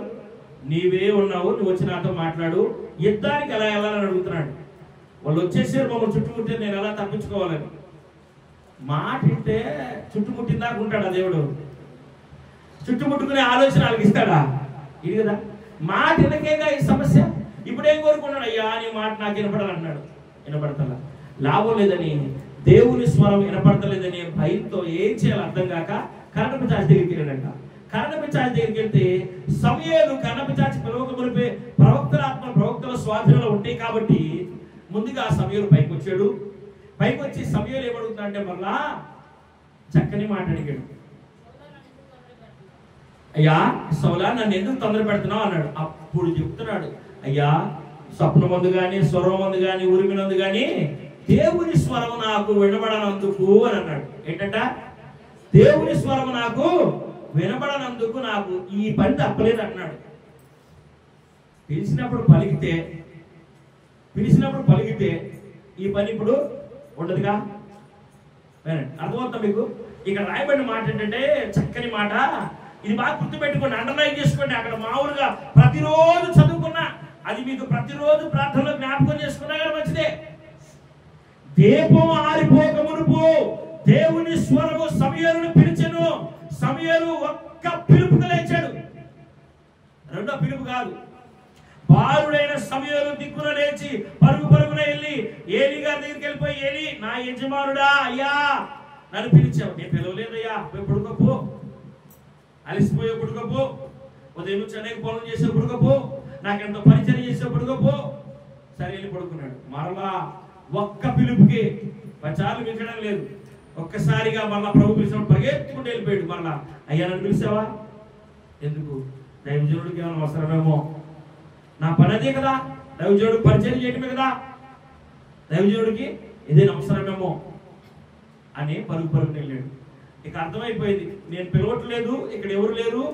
నీవే ఉన్నావు, నువ్వు వచ్చి నాతో మాట్లాడు, యుద్ధానికి ఎలా వెళ్ళాలని అడుగుతున్నాడు. వాళ్ళు వచ్చేసారు, మమ్మల్ని చుట్టుముట్టే, నేను ఎలా తప్పించుకోవాలని. మాట ఇంటే చుట్టుముట్టిందాకా ఉంటాడా దేవుడు? చుట్టుముట్టుకునే ఆలోచన వాళ్ళకి ఇస్తాడా? ఇది కదా మాట వినకేగా ఈ సమస్య. ఇప్పుడు ఏం కోరుకున్నాడు? అయ్యా నీ మాట నాకు వినపడాలన్నాడు. వినపడతలా, లాభం లేదని, దేవుని స్వరం వినపడతలేదని భయంతో ఏం చేయాలో అర్థం కాక కర్ణపిశాచి దగ్గరికి వెళ్ళాడంట. కర్ణపిశాచి దగ్గరికి వెళ్తే సమూయేలు కర్ణపిశాచి పిలవక మునిపే ప్రవక్తల స్వాధీనంలో ఉంటాయి కాబట్టి ముందుగా సమూయేలు పైకి వచ్చాడు. పైకి వచ్చి సమూయేలు ఏమడుగుతున్నాడంటే, మళ్ళా చక్కని మాట అడిగాడు. అయ్యా సౌలా నన్ను ఎందుకు తొందర పెడుతున్నావు అన్నాడు. అప్పుడు చెప్తున్నాడు, అయ్యా స్వప్నమందు కానీ స్వరమందు కానీ ఉరిమినందు కానీ దేవుని స్వరం నాకు వినబడనందుకు అని అన్నాడు. ఏంటంట? దేవుని స్వరం నాకు వినబడనందుకు నాకు ఈ పని తప్పలేదు అన్నాడు. పిలిచినప్పుడు పలికితే ఈ పని ఇప్పుడు ఉండదుగా. అర్థమవుతా మీకు? ఇక్కడ రాయబడిన మాట ఏంటంటే చక్కని మాట. ఇది బాగా గుర్తుపెట్టుకోండి, అండర్లైన్ చేసుకోండి. అక్కడ మామూలుగా ప్రతిరోజు చదువుకున్నా, అది మీకు ప్రతిరోజు ప్రార్థనలో జ్ఞాపకం చేసుకున్నా కానీ మంచిదే. దీపం ఆరిపోక మునుపు దేవుని స్వరము సమూయేలును పిలిచెను. సమూయేలు ఒక్క పిలుపుగా లేచాడు. రెండో పిలుపు కాదు. బాలుడైన సమూయేలు దిక్కున లేచి పరుగున వెళ్ళి ఏలీ గారి దగ్గరికి వెళ్ళిపోయి, ఏలీ నా యజమానుడా, అయ్యా నన్ను పిలిచావు. నేను పిలవలేదయ్యా, పోయి పడుకోపో, అలసిపోయే పడుకోపో, ఉదయం నుంచి అనేక పనులు చేసే పడుకోపో, నాకెంతో పరిచయం చేసే పడుకోపో. సరే వెళ్ళి పడుకున్నాడు. మరలా ఒక్క పిలుపుకి 10 సార్లు పిలిచడం లేదు, ఒక్కసారిగా మళ్ళా ప్రభు పిలిచినప్పుడు పరిగెత్తుకుంటూ వెళ్ళిపోయాడు. మళ్ళా అయ్యా నన్ను పిలిచావా? ఎందుకు? దైవజనుడికి ఏమైనా అవసరమేమో, నా పని అదే కదా, దైవజనుడికి పరిచయం చేయటమే కదా, దైవజనుడికి ఇదేనా అవసరమేమో అని పరుగుని వెళ్ళాడు. ఇక అర్థమైపోయింది, నేను పిలవట్లేదు, ఇక్కడ ఎవరు లేరు,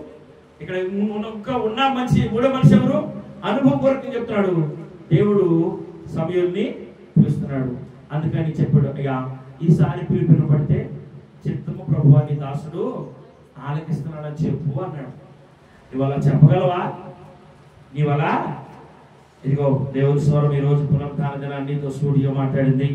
ఇక్కడ ఉన్న మనిషి మూడో మనిషి ఎవరు? అనుభవపూర్వకం చెప్తున్నాడు. దేవుడు సమూయేలుని పిలుస్తున్నాడు. అందుకని చెప్పాడు, అయ్యా ఈసారి పిలుపు వినపడితే చిత్తము ప్రభువా నీ దాసుడు ఆలకిస్తున్నాడని చెప్పు అన్నాడు. ఇవాళ చెప్పగలవా? నీవల్ల ఇదిగో దేవుని స్వరం ఈ రోజు పునరుద్ధాన దినాన్ని నీతో స్టూడియో మాట్లాడింది.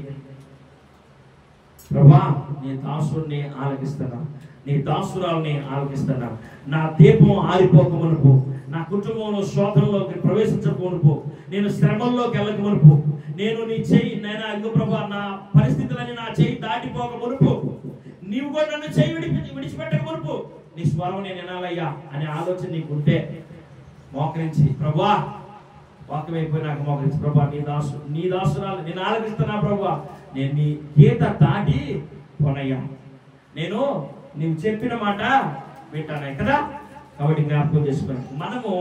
ప్రభువా నీ దాసుడిని ఆలకిస్తున్నా, నీ దాసురాల్ని ఆలకిస్తున్నా. నా దీపం ఆరిపోక మునుపు, నా కుటుంబంలో శోధనలోకి ప్రవేశించక మునుపు, నేను శ్రమంలోకి వెళ్ళక మునుపు, నేను నీ చెయ్యి నేను అయ్యో ప్రభా నా పరిస్థితులని నా చెయ్యి దాటిపోక మునుపు, నీవు కూడా నన్ను చెయ్యి విడిచిపెట్టక మునుపు నీ స్వరం నేను వినాలయ్యా అనే ఆలోచన నీకుంటే మోకరించి, ప్రభువా వాక్యం అయిపోయినాక మోకరించి, ప్రభా నీ దాసురాలు నేను ఆలకిస్తున్నా, ప్రభువా నేను నీ గీత దాటి పోనయ్యా, నేను నీవు చెప్పిన మాట వింటాను కదా. కాబట్టి జ్ఞాపకం చేసుకోండి. మనము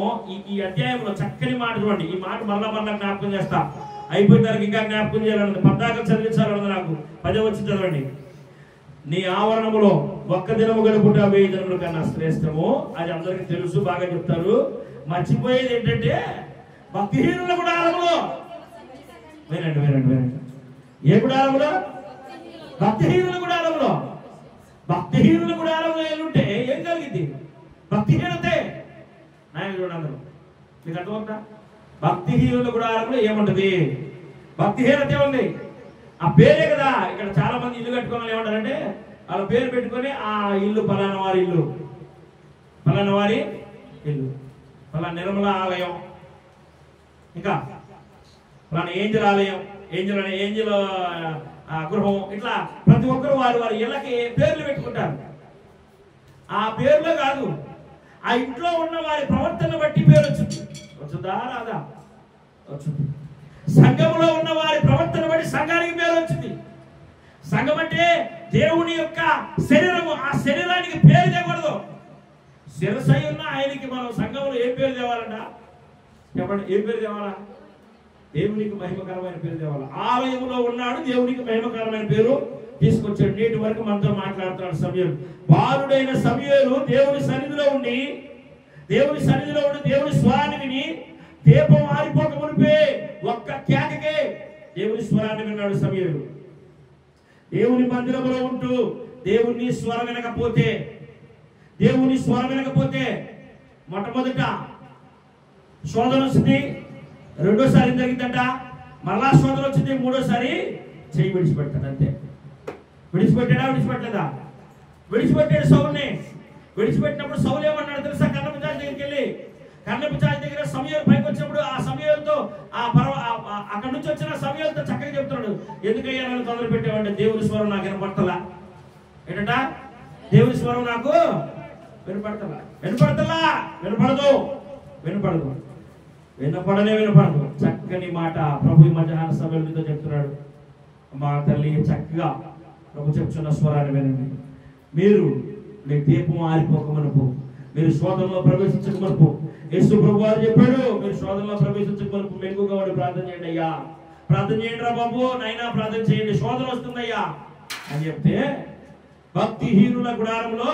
ఈ అధ్యాయంలో చక్కని మాట చూడండి. ఈ మాట మరలా జ్ఞాపకం చేస్తా, అయిపోయిన తర్వాత ఇంకా జ్ఞాపకం చేయాలన్నది, 14 చదివించాలన్నది నాకు. 10 వచ్చి చదవండి. నీ ఆవరణములో ఒక్క దినము గడుపుట 1000 దినముల కన్నా శ్రేష్టము. అది అందరికి తెలుసు, బాగా చెప్తారు. మర్చిపోయేది ఏంటంటే భక్తిహీనుల గుడారములో, వినండి ఏ గుడారములో? భక్తిహీనుల గుడారములో. భక్తిహీనుల గుడారంలో ఏలుంటే ఏం కలిగింది? భక్తిహీనతే. నాయన చూడండి అందరూ, మీకు అర్థమవుతా? భక్తిహీనుల గుడారంలో ఏముంటది? భక్తిహీనతే ఉంది. ఆ పేరే కదా. ఇక్కడ చాలా మంది ఇల్లు కట్టుకోవాలి ఏమంటారంటే వాళ్ళ పేరు పెట్టుకొని ఆ ఇల్లు ఫలానా వారి ఇల్లు, ఫలానా వారి ఇల్లు, ఫలానా నిర్మల ఆలయం, ఇంకా ఫలానా ఏంజల్ ఆలయం, ఏంజల్ గృహం, ఇట్లా ప్రతి ఒక్కరు వారి ఇళ్ళకి పేర్లు పెట్టుకుంటారు. ఆ పేర్లో కాదు, ఆ ఇంట్లో ఉన్న వారి ప్రవర్తన బట్టి పేరు వచ్చింది. వచ్చుదా రాదా? వచ్చింది. సంఘంలో ఉన్న వారి ప్రవర్తన బట్టి సంఘానికి పేరు వచ్చింది. సంఘం అంటే దేవుని యొక్క శరీరము. ఆ శరీరానికి పేరు తేకూడదు. శిరసై ఉన్న ఆయనకి మనం సంఘంలో ఏం పేరు తేవాలంట? చెప్పండి, ఏం పేరు తేవాలా? దేవునికి మహిమకరమైన పేరు తేవాలి. ఆలయంలో ఉన్నాడు, దేవునికి మహిమకరమైన పేరు తీసుకొచ్చాడు. నేటి వరకు మనతో మాట్లాడుతున్నాడు సమూయేలు. బాలుడైన సమూయేలు దేవుని సన్నిధిలో ఉండి దేవుని స్వరాన్ని విని దీపం ఆరిపోక మునిపే ఒక్క కేకకే దేవుని స్వరాన్ని విన్నాడు సమూయేలు. దేవుని మందిరంలో ఉంటూ దేవుని స్వరం వినకపోతే మొట్టమొదట శోధన వస్తుంది, రెండోసారి ఏం జరిగిందంట? మళ్ళా శోధన వచ్చింది, మూడోసారి చెయ్యి విడిచిపెట్టాడు. అంతే. విడిచిపెట్టలేదా? విడిచిపెట్టాడు సౌలుని. విడిచిపెట్టినప్పుడు సౌలు ఏమన్నాడు తెలుసా? కన్నపిచారి దగ్గరికి వెళ్ళి, కన్నపిచారి దగ్గర సమూయేలు పైకి వచ్చినప్పుడు ఆ సమూయేలుతో అక్కడి నుంచి వచ్చిన సమూయేలుతో చక్కగా చెప్తున్నాడు, ఎందుకయ్యా నన్ను తొందర పెట్టావంటే దేవుని స్వరం నాకు వినపడతలా. ఏంటంట? దేవుని స్వరం నాకు వినపడదు. చక్కని మాట ప్రభు ఈ మధ్యాహ్న సభ్యులతో చెప్తున్నాడు. మా తల్లి చక్కగా ప్రభు చెప్తున్న స్వరాన్ని వినండి. మీరు మీ దీపం ఆరిపోక మునుపు మీరు శోధనలో ప్రవేశించక మునుపు యేసు ప్రభు వారు చెప్పాడు, మీరు శోధనలో ప్రవేశించక మునుపు మెలుగుగా వాడు ప్రార్థన చేయండి అయ్యా, ప్రార్థన చేయండి రా బాబు, నైనా ప్రార్థన చేయండి, శోధన వస్తుందయ్యా అని చెప్తే భక్తిహీనుల గుడారంలో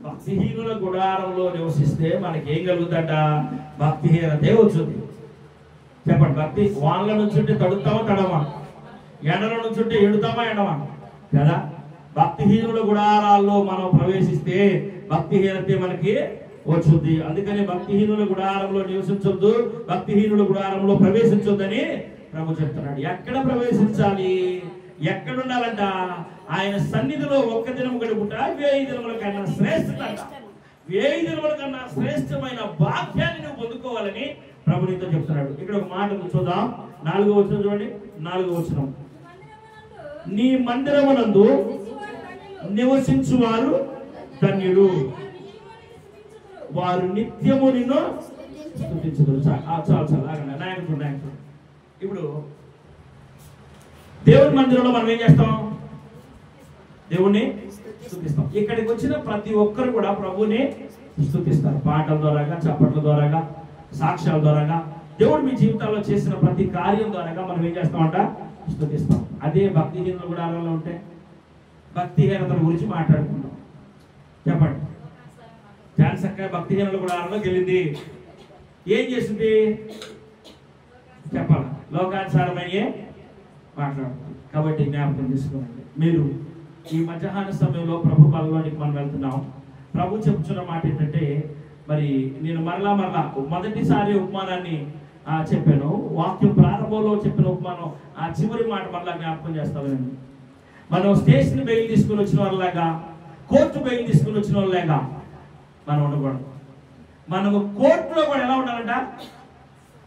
భక్తిహీనుల గుడారంలో నివసిస్తే మనకి ఏం కలుగుతాడ? భక్తిహీనతే వచ్చింది. చెప్పండి, భక్తి వానల నుంచి తడుతామా తడమా, ఎండల నుంచి ఎడుతామా ఎండమా కదా? భక్తిహీనుల గుడారాల్లో మనం ప్రవేశిస్తే భక్తిహీనతే మనకి వచ్చుద్ది. అందుకని భక్తిహీనుల గుడారంలో నివసించొద్దు, భక్తిహీనుల గుడారంలో ప్రవేశించొద్దని ప్రభు చెప్తున్నాడు. ఎక్కడ ప్రవేశించాలి? ఎక్కడుండాలంట? ఆయన సన్నిధిలో ఒక్క దినము గడుపుట 1000 దినముల కన్నా శ్రేష్ఠత. 1000 దినముల కన్నా శ్రేష్టమైన భాగ్యాన్ని నువ్వు పొందుకోవాలని ప్రభు నీతో చెప్తున్నాడు. ఇక్కడ ఒక మాట చూద్దాం, 4వ వచనం చూడండి. 4వ వచనం, నీ మందిరమునందు నివసించువారు ధన్యులు, వారు నిత్యము నిన్ను స్తుతించుదురు. చాలు నాయకుడు. ఇప్పుడు దేవుని మందిరంలో మనం ఏం చేస్తాం? దేవుణ్ణి స్తుతిస్తాం. ఇక్కడికి వచ్చిన ప్రతి ఒక్కరు కూడా ప్రభుని స్తుతిస్తారు. పాటల ద్వారాగా, చప్పట్ల ద్వారాగా, సాక్ష్యాల ద్వారాగా, దేవుడు మీ జీవితాల్లో చేసిన ప్రతి కార్యం ద్వారాగా మనం ఏం చేస్తామంట? స్తుతిస్తాం. అదే భక్తిహీనులు కూడా అలా ఉంటే భక్తిహీనతల గురించి మాట్లాడుకుంటాం. చెప్పండి, ఝాన్సీ భక్తిహీనులు కూడా అలా వెళ్ళింది, ఏం చేసింది చెప్పాలి? లోకానుసారమయ్యే మాట్లాడుతాం. కాబట్టి జ్ఞాపకం తీసుకోండి. మీరు ఈ మధ్యాహ్న సమయంలో ప్రభు బలంలోనికి మనం వెళ్తున్నాం. ప్రభు చెప్తున్న మాట ఏంటంటే, మరి నేను మరలా మొదటిసారి ఉపమానాన్ని చెప్పాను. వాక్యం ప్రారంభంలో చెప్పిన ఉపమానం ఆ చివరి మాట మరలా జ్ఞాపకం చేస్తామండి. మనం స్టేషన్ బెయిల్ తీసుకుని వచ్చిన వాళ్ళలాగా, కోర్టు బెయిల్ తీసుకుని వచ్చిన వాళ్ళలాగా మనం ఉండకూడదు. మనము కోర్టులో కూడా ఎలా ఉండాలంట?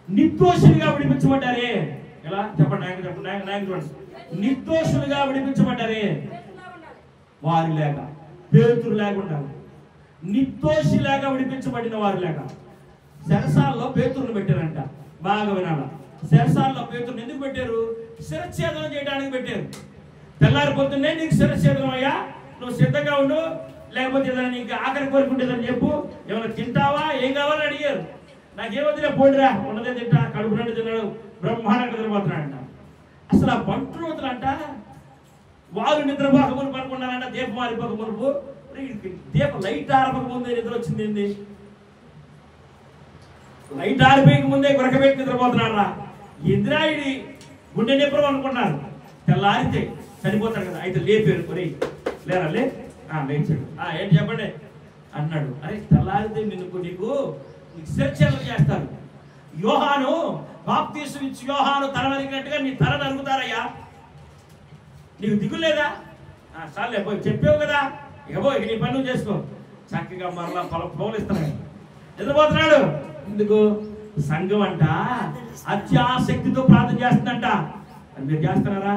నిర్దోషులుగా విడిపించబడ్డారే. ఎలా చెప్పండి? నాయకుడు నిర్దోషులుగా విడిపించబడ్డారే, వారి లేక, పేతురు లేకుండా నిర్దోషి లేక విడిపించబడిన వారి లేక. శరసాల్లో పేతురుని పెట్టారంట. బాగా వినాల. శరసాల్లో పేతురుని ఎందుకు పెట్టారు? శిరఛేదనం చేయడానికి పెట్టారు. తెల్లారి పొద్దున్నే నీకు శిరఛేదనం అయ్యా, నువ్వు సిద్ధంగా ఉండు, లేకపోతే ఏదైనా నీకు ఆఖరి కోరుకుంటేదని చెప్పు, ఏమైనా తింటావా, ఏం కావాలని అడిగారు. నాకేమొద్దులే పోండిరా, ఉన్నదే తింటా, కడుపు నుండి తిన్నాడు, బ్రహ్మాండంగా నిద్రపోతున్నాడంట. అసలు ఆ బంటురోతులంట వారు నిద్రపోక మునుపు అనుకున్నారంట, దీపం ఆరిపోక మునుపు. దీపం లైట్ ఆరపక ముందే నిద్ర వచ్చింది ఏంది? లైట్ ఆరిపోయక ముందే గురకబెట్టి నిద్రపోతున్నాడు రా. ఇంద్రాయుడి గుండె నిద్ర అనుకున్నారు. తెల్లారితే చనిపోతాడు కదా, అయితే లేపారు. ఒరే లేరా, లేచాడు. ఏంటి చెప్పండి అన్నాడు. అరే తెల్లారితే నీకు శిరఛేదనం చేస్తారు. యోహాను బాప్తీసం ఇచ్చి యోహాను తల నరికినట్టుగా నీ తల నరుగుతారయ్యా, నీకు దిగులు లేదా? చాలే పోయి చెప్పావు కదా, ఇక నీ పనులు చేసుకో. చక్కగా మరలా పౌలిస్తున్నాడు. నిద్రపోతున్నాడు. ఎందుకు? సంఘం అంట అత్యాసక్తితో ప్రార్థన చేస్తుందంట. అది మీరు చేస్తున్నారా?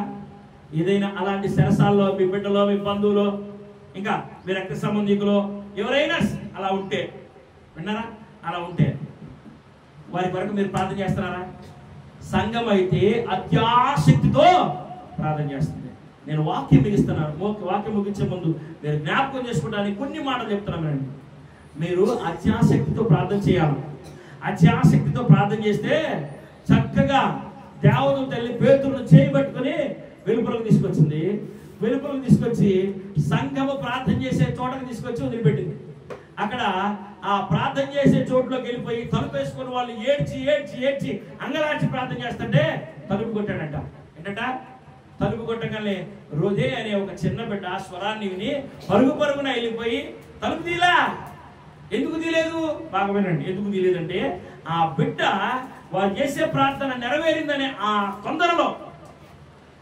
ఏదైనా అలాంటి శరసాల్లో మీ బిడ్డలో, మీ బంధువులో, ఇంకా మీ రక్త సంబంధికులో ఎవరైనా అలా ఉంటే, విన్నారా? అలా ఉంటే వారి కొరకు మీరు ప్రార్థన చేస్తున్నారా? సంఘం అయితే అత్యాసక్తితో ప్రార్థన చేస్తుంది. నేను వాక్యం ముగిస్తున్నాను. వాక్యం ముగించే ముందు మీరు జ్ఞాపకం చేసుకోవడానికి కొన్ని మాటలు చెప్తున్నానండి. మీరు అత్యాసక్తితో ప్రార్థన చేయాలి. అత్యాసక్తితో ప్రార్థన చేస్తే చక్కగా దేవదూత తల్లి పేతురును చేయబట్టుకుని వెలుపలకు తీసుకొచ్చింది. వెలుపలకు తీసుకొచ్చి సంఘము ప్రార్థన చేసే చోటకు తీసుకొచ్చి వదిలిపెట్టింది. అక్కడ ఆ ప్రార్థన చేసే చోట్లోకి వెళ్ళిపోయి తలుపు వేసుకుని వాళ్ళు ఏడ్చి ఏడ్చి ఏడ్చి అంగలార్చి ప్రార్థన చేస్తుంటే తలుపు కొట్టాడంట. ఏంటంట? తలుపు కొట్టగానే రోదే అనే ఒక చిన్న బిడ్డ స్వరాన్ని విని పరుగున వెళ్ళిపోయి తలుపు తీలా. ఎందుకు తీయలేదు? బాగా వినండి, ఎందుకు తీయలేదంటే ఆ బిడ్డ వారు చేసే ప్రార్థన నెరవేరిందనే ఆ తొందరలో.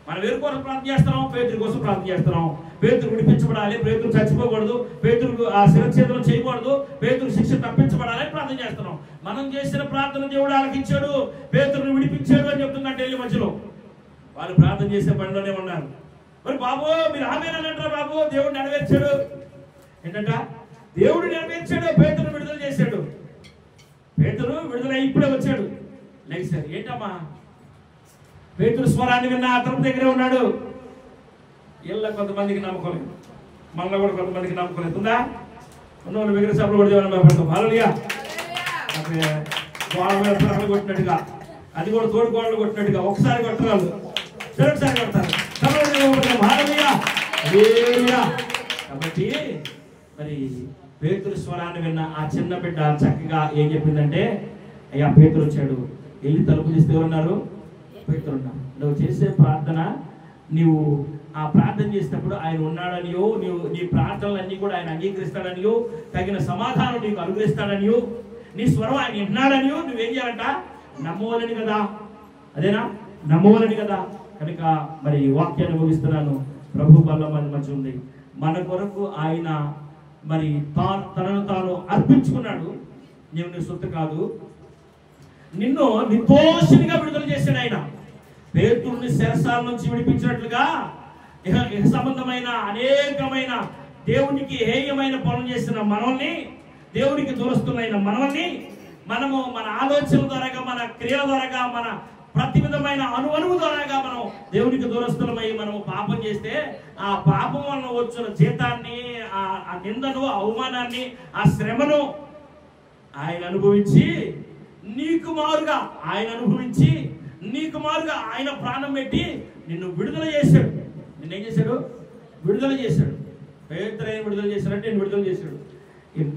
మనం ఎవరి కోసం ప్రార్థన చేస్తున్నాం? పేతురు కోసం ప్రార్థన చేస్తున్నాం. పేతురు విడిపించబడాలి, పేతురు చచ్చిపోకూడదు, పేతురు ఆ శిరఛేదనం చేయకూడదు, పేతురు శిక్ష తప్పించబడాలని ప్రార్థన చేస్తున్నాం. మనం చేసిన ప్రార్థన దేవుడు ఆలకించాడు, పేతురుని విడిపించాడు అని చెప్తుందంటే వెళ్ళి మధ్యలో వాళ్ళు ప్రార్థన చేసే పనిలోనే ఉన్నారు. మరి బాబు మీరు ఆమెనంటారా? బాబు దేవుడు నెరవేర్చాడు. ఏంటంట? దేవుడు నెరవేర్చాడు, పేతురుని విడుదల చేశాడు. పేతురు విడుదల ఇప్పుడే వచ్చాడు. లేచారు. ఏంటమ్మా? పేతురు స్వరాన్ని విన్నా తలుపు దగ్గరే ఉన్నాడు. ఇళ్ళ కొంతమందికి నమ్మకం లేదు, మనలో కూడా కొంతమందికి నమ్మకం లేదు. ఉందా? ఉన్న విగ్రహ సభలు కూడా దేవుని భయపడతాం. హల్లెలూయా. గోడ మీద తొడలు కొట్టినట్టుగా, అది కూడా తోడు గోడలు కొట్టినట్టుగా ఒకసారి కొట్టరాలు, ఒకసారి కొడతారు. హల్లెలూయా. హల్లెలూయా. కాబట్టి మరి పేతురు స్వరాన్ని విన్న ఆ చిన్న బిడ్డ చక్కగా ఏం చెప్పిందంటే, అయ్యా పేతురు వచ్చాడు. వెళ్ళి తలుపు తీస్తే ఎవరున్నారు? పేతురు ఉన్నాడు. నువ్వు చేసే ప్రార్థన, నీవు ఆ ప్రార్థన చేసినప్పుడు ఆయన ఉన్నాడనియో, నీ ప్రార్థనలన్నీ కూడా ఆయన అంగీకరిస్తాడనియో, తగిన సమాధానం నీకు అనుగ్రహిస్తాడనియో, నీ స్వరం ఆయన విన్నాడనియో నువ్వేం చేయాలంట? నమ్మవాలని కదా. అదేనా? నమ్మవాలని కదా. కనుక మరి వాక్యాన్ని ముగిస్తున్నాను. ప్రభు బల్ల మన మధ్య ఉంది. మన కొరకు ఆయన మరి తనను తాను అర్పించుకున్నాడు. నీవు నీ సొత్తు కాదు, నిన్ను నిర్దోషినిగా విడుదల చేశాడు ఆయన. పేతురుని శిరసాల నుంచి విడిపించినట్లుగా ఇహ సంబంధమైన అనేకమైన దేవునికి హేయమైన పనులు చేసిన మనల్ని, దేవునికి దూరస్తులైన మనల్ని, మనము మన ఆలోచనల ద్వారాగా, మన క్రియల ద్వారాగా, మన ప్రతి విధమైన అణువు ద్వారాగా మనం దేవునికి దూరస్తులమై మనము పాపం చేస్తే, ఆ పాపం వలన వచ్చిన జీతాన్ని, ఆ నిందను, అవమానాన్ని, ఆ శ్రమను ఆయన అనుభవించి నీకు మారుగా ఆయన ప్రాణం పెట్టి నిన్ను విడుదల చేశాడు. నిన్నేం చేశాడు? విడుదల చేశాడు. పేతురుని విడుదల చేశాడంటే నేను విడుదల చేశాడు.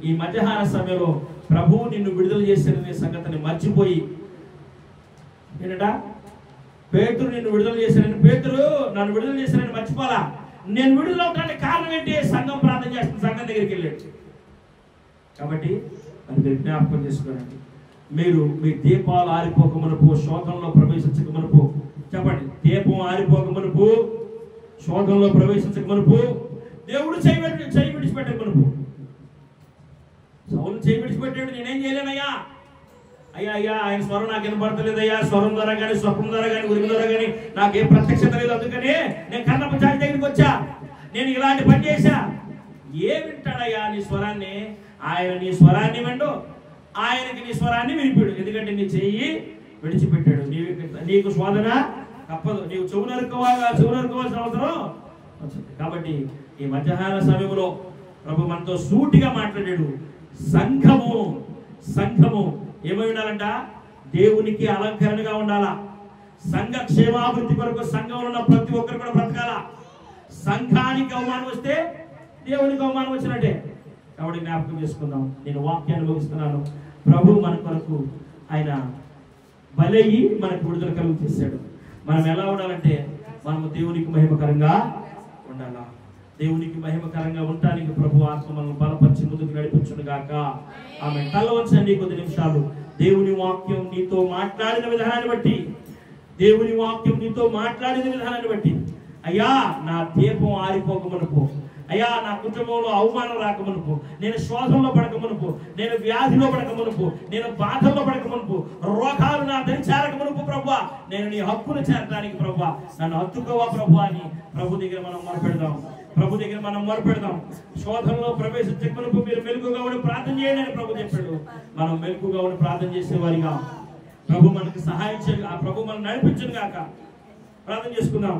ఈ మధ్యాహ్న సమయంలో ప్రభువు నిన్ను విడుదల చేశాడనే సంగతిని మర్చిపోయి, ఏంటంట? పేతురు నిన్ను విడుదల చేశాడని, పేతురు నన్ను విడుదల చేశాడని మర్చిపోలా. నేను విడుదల అవడానికి కారణం ఏంటి? సంఘం ప్రార్థన చేస్తున్న సంఘం దగ్గరికి వెళ్ళాడు. కాబట్టి అది మీరు జ్ఞాపకం చేసుకోండి. మీరు మీ దీపాలు ఆరిపోకమునుపు, శోధంలో ప్రవేశించకమునుపు, చెప్పండి, దీపం ఆరిపోకమునుపు, శోధంలో ప్రవేశించకమునుపు, దేవుడు చేయి విడిచిపెట్టకమునుపు. సౌలు చేయి విడిచిపెట్టాడు. నేనేం చేయలేనయ్యా, అయ్యా ఆయన స్వరం నాకు వినపడతలేదయ్యా, స్వరం ద్వారా కానీ, స్వప్నం ద్వారా కానీ, ఉరికి ద్వారా కానీ నాకేం ప్రత్యక్షత లేదు, అందుకని నేను కన్నప్ప చాటి దగ్గరికి వచ్చా, నేను ఇలాంటి పని చేశా. ఏ వింటాడయ్యా నీ స్వరాన్ని? ఆయన నీ స్వరాన్ని విండు, ఆయనకి నీ స్వరాన్ని వినిపిడు. ఎందుకంటే నీ చెయ్యి విడిచిపెట్టాడు. నీకు శోధన తప్పదు. నీవు చెవు నరుకోవాల్సిన అవసరం వచ్చింది. కాబట్టి ఈ మధ్యాహ్న సమయంలో ప్రభు మనతో సూటిగా మాట్లాడాడు. సంఘము ఏమై ఉండాలంట? దేవునికి అలంకరణగా ఉండాలా. సంఘ క్షేమాభివృద్ధి కొరకు సంఘంలో ఉన్న ప్రతి ఒక్కరు కూడా బ్రతకాలా. సంఘానికి అవమానం వస్తే దేవునికి అవమానం వచ్చినట్టే. కాబట్టి జ్ఞాపకం చేసుకుందాం. నేను వాక్యాన్ని ముగిస్తున్నాను. ప్రభు మన కొరకు ఆయన బలయ్యి మనకు విడుదల కలుగు చేశాడు. మనం ఎలా ఉండాలంటే, మనము దేవునికి మహిమకరంగా ఉండాలా. దేవునికి మహిమకరంగా ఉండటానికి ప్రభు ఆత్మ మనల్ని బలపరిచి ముందుకు నడిపించును గాక. ఆమె తల వంచండి కొద్ది నిమిషాలు. దేవుని వాక్యం నీతో మాట్లాడిన విధానాన్ని బట్టి, అయ్యా నా దీపం ఆరిపోకమునుపు, అయ్యా నా కుటుంబంలో అవమానం రాకమునుపు, నేను శోధంలో పడకమునుపు, నేను వ్యాధిలో పడకమునుపు, నేను బాధల్లో పడకమునుపు, రోగాలు నా దరి చేరకమునుపు ప్రభువా, నేను నీ హక్కును చేరడానికి ప్రభువా నన్ను హత్తుకోవా ప్రభువా అని ప్రభు దగ్గర మనం మొరపెడదాం. శోధంలో ప్రవేశించకమునుపు మీరు మెలకుగా ఉండి ప్రార్థన చేయండి అని ప్రభు చెప్పాడు. మనం మెలకుగా ఉండి ప్రార్థన చేసేవారిగా ప్రభు మనకు సహాయం చేయ, ఆ ప్రభు మనం నడిపించను గాక. ప్రార్థన చేసుకుందాం.